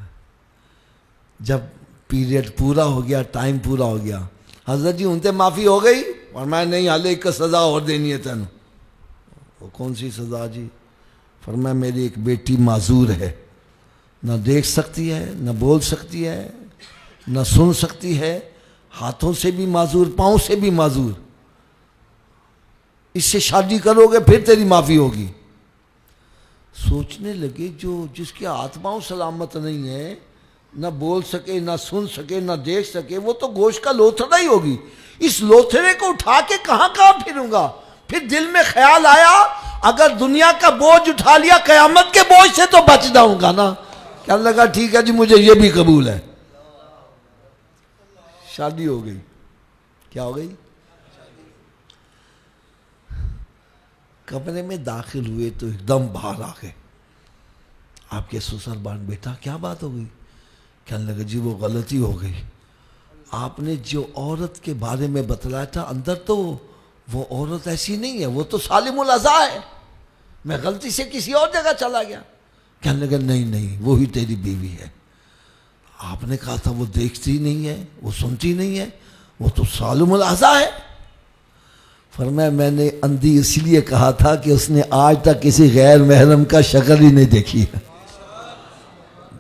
جب پیریڈ پورا ہو گیا، ٹائم پورا ہو گیا، حضرت جی ان سے معافی ہو گئی؟ اور میں نہیں حالے ایک سزا اور دینی ہے تینوں. وہ کون سی سزا جی؟ فرمایا میری ایک بیٹی معذور ہے، نہ دیکھ سکتی ہے، نہ بول سکتی ہے، نہ سن سکتی ہے، ہاتھوں سے بھی معذور، پاؤں سے بھی معذور. اس سے شادی کرو گے پھر تیری معافی ہوگی. سوچنے لگے جس کے ہاتھ پاؤں سلامت نہیں ہے، نہ بول سکے، نہ سن سکے، نہ دیکھ سکے، وہ تو گوشت کا لوتھڑا ہی ہوگی. اس لوتھڑے کو اٹھا کے کہاں کہاں پھروں گا؟ پھر دل میں خیال آیا اگر دنیا کا بوجھ اٹھا لیا قیامت کے بوجھ سے تو بچ جاؤں گا نا. کہنے لگا ٹھیک ہے جی مجھے یہ بھی قبول ہے. شادی ہو گئی. کیا ہو گئی؟ کمرے میں داخل ہوئے تو ایک دم باہر آ گئے. آپ کے سسر بان بیٹا کیا بات ہو گئی؟ کہنے لگا جی وہ غلطی ہو گئی. آپ نے جو عورت کے بارے میں بتلایا تھا اندر تو وہ عورت ایسی نہیں ہے، وہ تو سالم الاذا ہے. میں غلطی سے کسی اور جگہ چلا گیا. کہنے لگا نہیں وہی تیری بیوی ہے. آپ نے کہا تھا وہ دیکھتی نہیں ہے، وہ سنتی نہیں ہے، وہ تو سالم الاذا ہے. فرمایا میں نے اندھی اس لیے کہا تھا کہ اس نے آج تک کسی غیر محرم کا شکل ہی نہیں دیکھی ہے.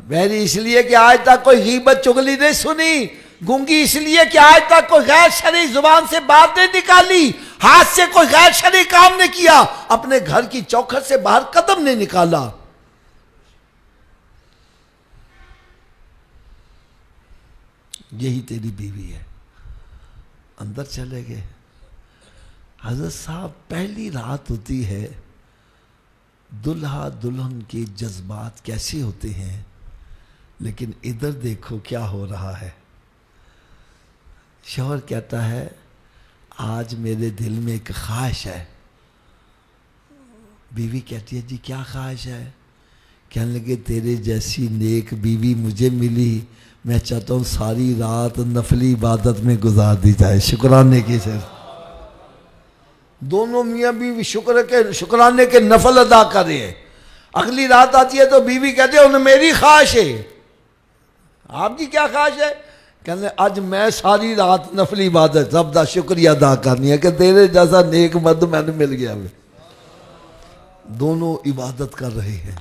بہری اس لیے کہ آج تک کوئی غیبت چغلی نہیں سنی. گونگی اس لیے کہ آج تک کوئی غیر شرعی زبان سے بات نہیں نکالی. ہاتھ سے کوئی غیر شرعی کام نہیں کیا، اپنے گھر کی چوکھٹ سے باہر قدم نہیں نکالا. یہی تیری بیوی ہے. اندر چلے گئے. حضرت صاحب پہلی رات ہوتی ہے، دلہا دلہن کے جذبات کیسے ہوتے ہیں، لیکن ادھر دیکھو کیا ہو رہا ہے. شوہر کہتا ہے آج میرے دل میں ایک خواہش ہے. بیوی کہتی ہے جی کیا خواہش ہے؟ کہنے لگے تیرے جیسی نیک بیوی مجھے ملی، میں چاہتا ہوں ساری رات نفلی عبادت میں گزار دی جائے، شکرانے کی سے. دونوں میاں بیوی شکرانے کے نفل ادا کر رہے ہیں. اگلی رات آتی ہے تو بیوی کہتے ہیں انہیں میری خواہش ہے. آپ کی کیا خواہش ہے؟ کہنے آج میں ساری رات نفلی عبادت رب دا شکریہ ادا کرنی ہے کہ تیرے جیسا نیک مرد میں نے مل گیا. دونوں عبادت کر رہے ہیں.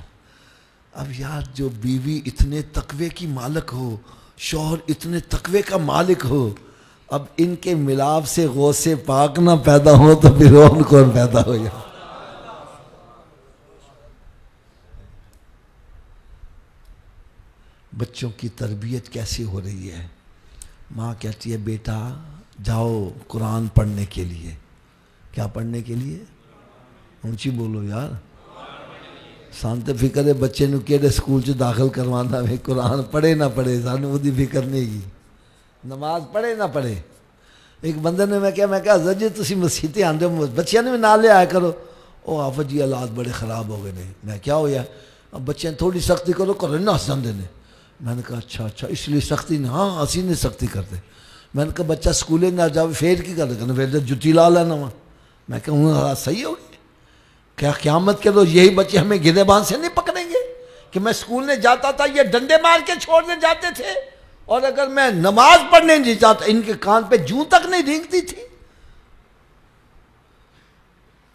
اب یار جو بیوی اتنے تقوی کی مالک ہو، شوہر اتنے تقوی کا مالک ہو، اب ان کے ملاپ سے غوث پاک نہ پیدا ہو تو پھر اور کون پیدا ہو گیا. بچوں کی تربیت کیسی ہو رہی ہے؟ ماں کہتی ہے بیٹا جاؤ قرآن پڑھنے کے لیے. کیا پڑھنے کے لیے؟ اونچی بولو یار. سانتے فکر ہے بچے نو کیڑے سکول چ داخل کروانا ہے، قرآن پڑھے نہ پڑھے سانو وہ فکر نہیں گی، نماز پڑھے نہ پڑھے. ایک بندے نے میں کہا حضرت جی تسی مسیح آندے ہو بچیاں نے بھی نال لے آیا کرو. او آفت جی حالات بڑے خراب ہو گئے نے. میں کیا ہویا؟ اب بچیاں تھوڑی سختی کرو کرو نہ ہس جاندے نے. میں نے کہا اچھا اس لیے سختی نہیں. ہاں اسی نہیں سختی کرتے. میں نے کہا بچہ سکولے نہ جاؤ پھر کی کرے کہنا پھر جتی لا لینا وا. میں کہا ہوں حالات صحیح ہو گئے کیا؟ قیامت کے روز یہی بچے ہمیں گریبان سے نہیں پکڑیں گے کہ میں سکول میں جاتا تھا یہ ڈنڈے مار کے چھوڑنے جاتے تھے، اور اگر میں نماز پڑھنے نہیں جاتا ان کے کان پہ جوں تک نہیں رینگتی تھی.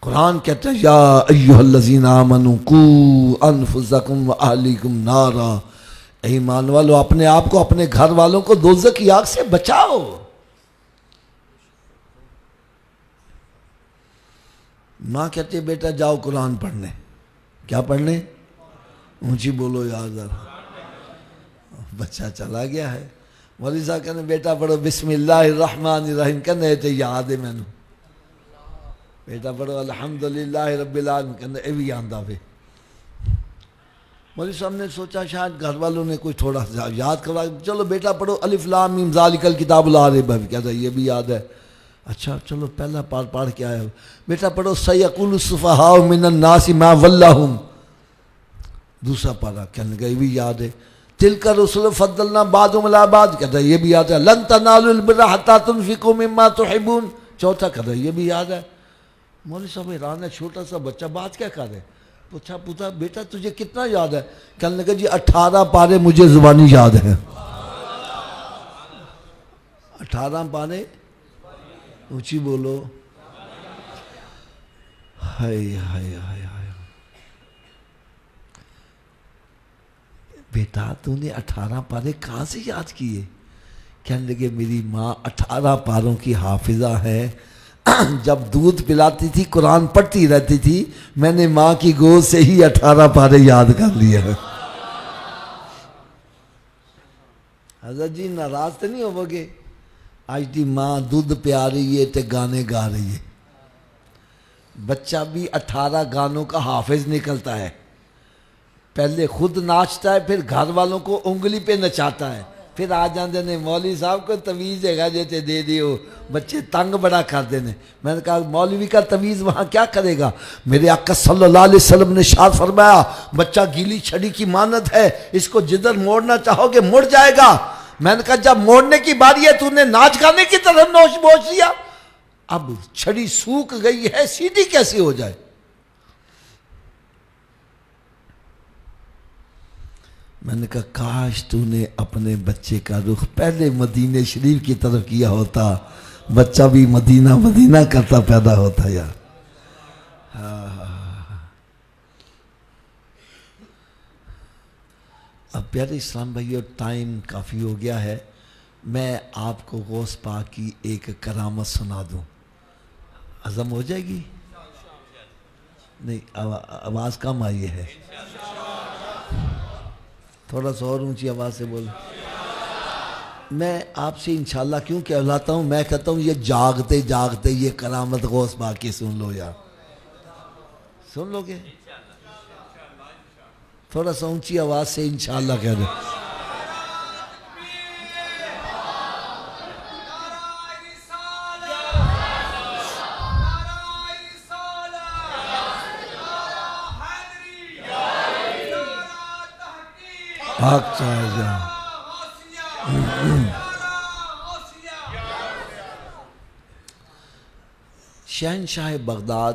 قرآن کہتا ہے یا ایھا الذین آمنوا قوا انفسکم واہلیکم نارا. اے ایمان والو اپنے آپ کو اپنے گھر والوں کو دوزخ کی آگ سے بچاؤ. ماں کہتی ہے بیٹا جاؤ قرآن پڑھنے. کیا پڑھنے؟ اونچی بولو یار ذرا. بچہ چلا گیا ہے. مولوی صاحب کہنے بیٹا پڑھو بسم اللہ الرحمن الرحیم. کہنے تے یاد ہے مینوں. بیٹا پڑھو الحمدللہ رب العالمین. کہنے اے بھی آندا وے. مولوی صاحب نے سوچا شاید گھر والوں نے کوئی تھوڑا یاد کروا. چلو بیٹا پڑھو الف لام میم ذالک الکتاب لا ریب فیہ. کہتا یہ بھی یاد ہے. اچھا چلو پہلا پڑھ کے آیا ہو. بیٹا پڑھو سیقول السفہاء من الناس ما ولاھم. دوسرا پارا. کہنے کا یہ بھی یاد ہے. تلک الرسل فضلنا بعضهم علی بعض. کہتا ہے یہ بھی یاد ہے. لن تنالوا البر حتی تنفقوا مما تحبون. چوتھا کہتا ہے یہ بھی یاد ہے. مولوی صاحب حیران ہے چھوٹا سا بچہ بات کیا کر رہے. پوچھا بیٹا تجھے کتنا یاد ہے؟ کہنے لگا جی 18 پارے مجھے زبانی یاد ہیں. 18 پارے اونچی بولو. ہائے ہائے ہائے ہائے. بیٹا تو نے 18 پارے کہاں سے یاد کیے؟ کہنے لگے میری ماں 18 پاروں کی حافظہ ہے. جب دودھ پلاتی تھی قرآن پڑھتی رہتی تھی. میں نے ماں کی گود سے ہی 18 پارے یاد کر لیے. حضرت جی ناراض تو نہیں ہو گے؟ آج دی ماں دودھ پیا رہی ہے تے گانے گا رہی ہے. بچہ بھی 18 گانوں کا حافظ نکلتا ہے. پہلے خود ناچتا ہے پھر گھر والوں کو انگلی پہ نچاتا ہے. پھر آ جاندے نے مولوی صاحب کو تویز ہے گا جیتے دے دیو. بچے تنگ بڑا کر دینے. میں نے کہا مولوی کا تویز وہاں کیا کرے گا؟ میرے آقا صلی اللہ علیہ وسلم نے ارشاد فرمایا بچہ گیلی چھڑی کی مانند ہے، اس کو جدھر موڑنا چاہو گے مڑ جائے گا. میں نے کہا جب موڑنے کی باری ہے تو نے ناچ گانے کی طرف نوش بوچ لیا. اب چھڑی سوکھ گئی ہے سیدھی کیسے ہو جائے؟ میں نے کہا کاش تو نے اپنے بچے کا رخ پہلے مدینہ شریف کی طرف کیا ہوتا، بچہ بھی مدینہ مدینہ کرتا پیدا ہوتا یار. اب پیارے اسلام بھائیو ٹائم کافی ہو گیا ہے. میں آپ کو غوث پاک کی ایک کرامت سنا دوں. ہضم ہو جائے گی؟ نہیں، آواز کم آئی ہے، تھوڑا سا اور اونچی آواز سے بولو۔ میں آپ سے انشاءاللہ کیوں کہلاتا ہوں؟ میں کہتا ہوں یہ جاگتے جاگتے یہ کرامت غوث پاک کی سن لو یار، سن لو گے؟ تھوڑا سا اونچی آواز سے انشاءاللہ کہہ دو۔ حق چاہے جا شہنشاہ بغداد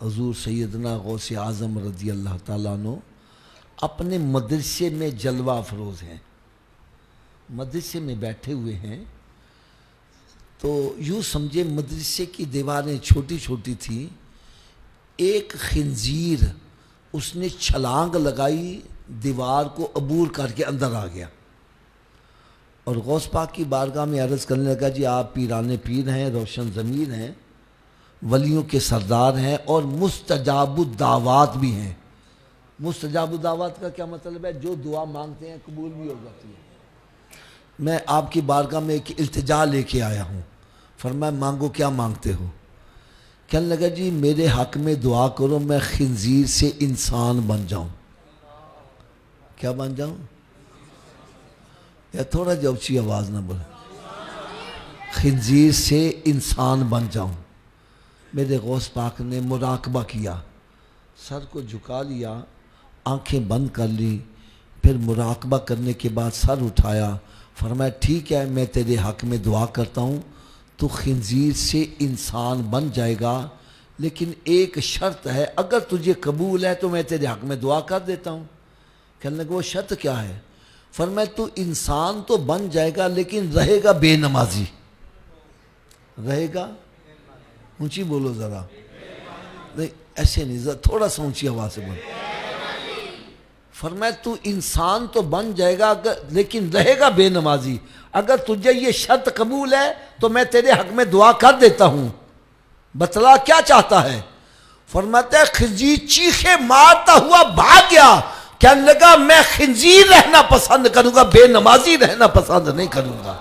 حضور سیدنا غوث اعظم رضی اللہ تعالیٰ عنہ اپنے مدرسے میں جلوہ افروز ہیں، مدرسے میں بیٹھے ہوئے ہیں، تو یوں سمجھے مدرسے کی دیواریں چھوٹی چھوٹی تھیں، ایک خنزیر اس نے چھلانگ لگائی، دیوار کو عبور کر کے اندر آ گیا، اور غوث پاک کی بارگاہ میں عرض کرنے لگا جی آپ پیران پیر ہیں، روشن ضمیر ہیں، ولیوں کے سردار ہیں، اور مستجاب الدعوات بھی ہیں۔ مستجاب الدعوات کا کیا مطلب ہے؟ جو دعا مانگتے ہیں قبول بھی ہو جاتی ہے۔ میں آپ کی بارگاہ میں ایک التجا لے کے آیا ہوں، فرمایا مانگو، کیا مانگتے ہو؟ کہنے لگا جی میرے حق میں دعا کرو میں خنزیر سے انسان بن جاؤں۔ کیا بن جاؤں؟ یا تھوڑا جا اونچی آواز نہ بولے، خنزیر سے انسان بن جاؤں۔ میرے غوث پاک نے مراقبہ کیا، سر کو جھکا لیا، آنکھیں بند کر لی، پھر مراقبہ کرنے کے بعد سر اٹھایا، فرمایا ٹھیک ہے میں تیرے حق میں دعا کرتا ہوں، تو خنزیر سے انسان بن جائے گا، لیکن ایک شرط ہے، اگر تجھے قبول ہے تو میں تیرے حق میں دعا کر دیتا ہوں۔ کہنے لگا وہ شرط کیا ہے؟ فرمایا تو انسان تو بن جائے گا لیکن رہے گا بے نمازی، رہے گا، اونچی بولو ذرا، نہیں ایسے نہیں، تھوڑا سا اونچی آواز سے بولو۔ فرمایا تو انسان تو بن جائے گا لیکن رہے گا بے نمازی، اگر تجھے یہ شرط قبول ہے تو میں تیرے حق میں دعا کر دیتا ہوں، بتلا کیا چاہتا ہے؟ فرماتا ہے خنزیر چیخے مارتا ہوا بھاگ گیا، کہنے لگا میں خنزیر رہنا پسند کروں گا، بے نمازی رہنا پسند نہیں کروں گا۔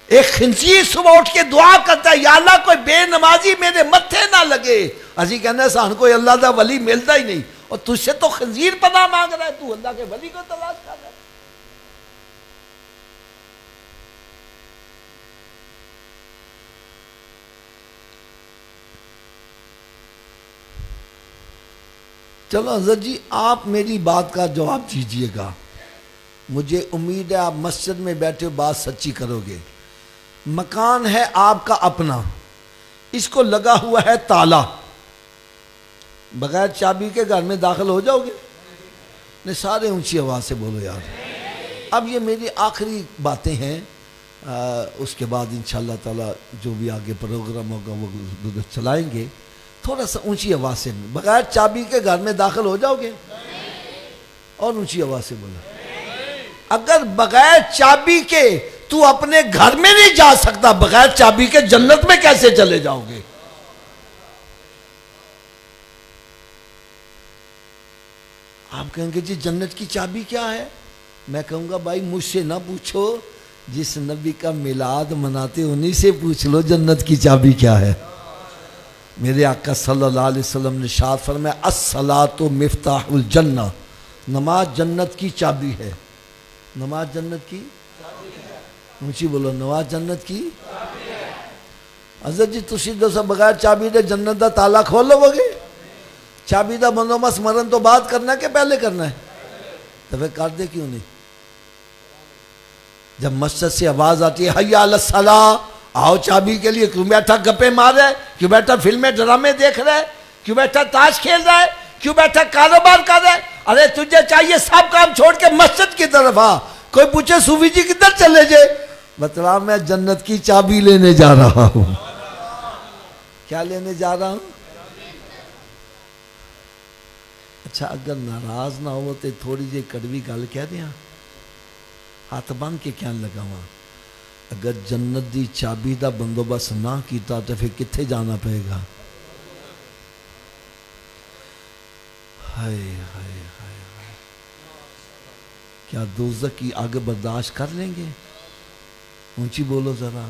ایک خنزیر صبح اٹھ کے دعا کرتا ہے یا اللہ کوئی بے نمازی میرے متھے نہ لگے، اسی کہنے سان کوئی اللہ دا ولی ملتا ہی نہیں، اور تجھ سے تو خنزیر پناہ مانگ رہا ہے، تو اللہ کے ولی کو تلاش کر رہا ہے۔ چلو حضرت جی آپ میری بات کا جواب دیجئے گا، مجھے امید ہے آپ مسجد میں بیٹھے بات سچی کرو گے۔ مکان ہے آپ کا اپنا، اس کو لگا ہوا ہے تالا، بغیر چابی کے گھر میں داخل ہو جاؤ گے؟ نہیں، سارے اونچی آواز سے بولو یار۔ اب یہ میری آخری باتیں ہیں، اس کے بعد انشاءاللہ تعالی جو بھی آگے پروگرام ہوگا وہ چلائیں گے۔ تھوڑا سا اونچی آواز سے، بغیر چابی کے گھر میں داخل ہو جاؤ گے؟ اور اونچی آواز سے بولو۔ اگر بغیر چابی کے تو اپنے گھر میں نہیں جا سکتا، بغیر چابی کے جنت میں کیسے چلے جاؤ گے؟ آپ کہیں گے جی جنت کی چابی کیا ہے؟ میں کہوں گا بھائی مجھ سے نہ پوچھو، جس نبی کا میلاد مناتے انہی سے پوچھ لو جنت کی چابی کیا ہے۔ میرے آقا صلی اللہ علیہ وسلم نے ارشاد فرمایا الصلاۃ مفتاح الجنہ، نماز جنت کی چابی ہے۔ نماز جنت کی اونچی بولو، نماز جنت کی حضرت جی تسی دسو بغیر چابی دے جنت دا تالا کھول لو گے؟ چابی دا بندوبست مرن تو بعد کرنا ہے کہ پہلے کرنا ہے؟ تو پھر کر دے کیوں نہیں؟ جب مسجد سے آواز آتی ہے حی علی الصلاۃ، آؤ چابی کے لیے، کیوں بیٹھا گپے مار رہا ہے؟ کیوں بیٹھا فلمیں ڈرامے دیکھ رہا ہے؟ کیوں بیٹھا تاش کھیل رہا ہے؟ کیوں بیٹھا کاروبار کر رہا ہے؟ ارے تجھے چاہیے سب کام چھوڑ کے مسجد کی طرف آ۔ کوئی پوچھے صوفی جی کدھر چلے جے؟ بتلا میں جنت کی چابی لینے جا رہا ہوں۔ کیا لینے جا رہا ہوں؟ اچھا اگر ناراض نہ ہو تو تھوڑی جی کڑوی گل کہہ دیا۔ ہاتھ باندھ کے کیا لگا ہوا؟ اگر جنت دی چابی دا بندوبست نہ کیتا تو پھر کتنے جانا پڑے گا؟ ہائے ہائے ہائے ہائے، کیا دوزخ کی آگ برداشت کر لیں گے؟ اونچی بولو ذرا۔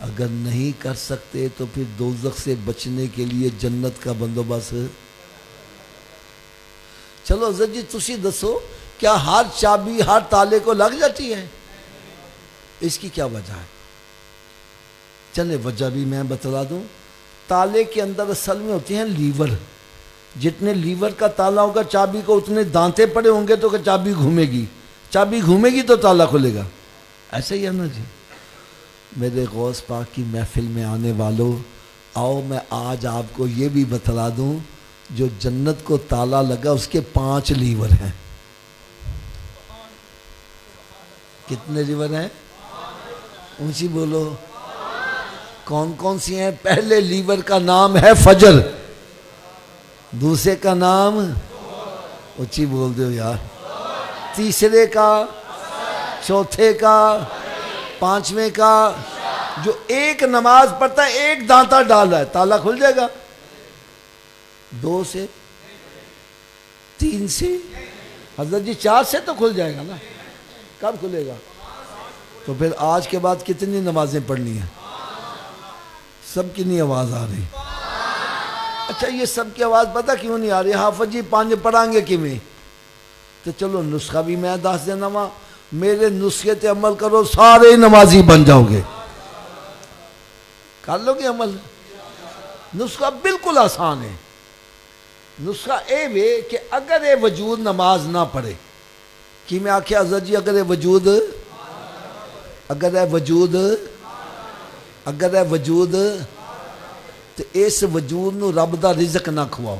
اگر نہیں کر سکتے تو پھر دوزخ سے بچنے کے لیے جنت کا بندوبست۔ چلو حضرت جی تسی دسو، کیا ہر چابی ہر تالے کو لگ جاتی ہے؟ اس کی کیا وجہ ہے؟ چلے وجہ بھی میں بتلا دوں۔ تالے کے اندر اصل میں ہوتے ہیں لیور، جتنے لیور کا تالا ہوگا چابی کو اتنے دانتے پڑے ہوں گے تو کہ چابی گھومے گی، چابی گھومے گی تو تالا کھلے گا، ایسا ہی ہے نا جی۔ میرے غوث پاک کی محفل میں آنے والوں، آؤ میں آج آپ کو یہ بھی بتلا دوں، جو جنت کو تالا لگا اس کے 5 لیور ہیں۔ کتنے لیور ہیں؟ اونچی بولو، کون کون سی ہیں؟ پہلے لیور کا نام ہے فجر، دوسرے کا نام اونچی بول دو یار، تیسرے کا، چوتھے کا، 5ویں کا۔ جو ایک نماز پڑھتا ہے ایک دانتا ڈال رہا ہے تالا کھل جائے گا؟ 2 سے، 3 سے، حضرت جی 4 سے تو کھل جائے گا نا، کب کھلے گا؟ تو پھر آج کے بعد کتنی نمازیں پڑھنی ہیں؟ سب کی نہیں آواز آ رہی؟ اچھا یہ سب کی آواز پتہ کیوں نہیں آ رہی؟ حافظ جی 5 پڑھیں گے کیویں؟ تو چلو نسخہ بھی میں دس دینا وا، میرے نسخے تے عمل کرو سارے نمازی بن جاؤ گے۔ کر لو گے عمل؟ نسخہ بالکل آسان ہے۔ نسخہ اے وے کہ اگر اے وجود نماز نہ پڑھے، کی میں آکھیا حضرت جی اگر اے وجود، اگر اے وجود، اگر اے وجود، تو اس وجود نو رب دا رزق نہ کھواؤ۔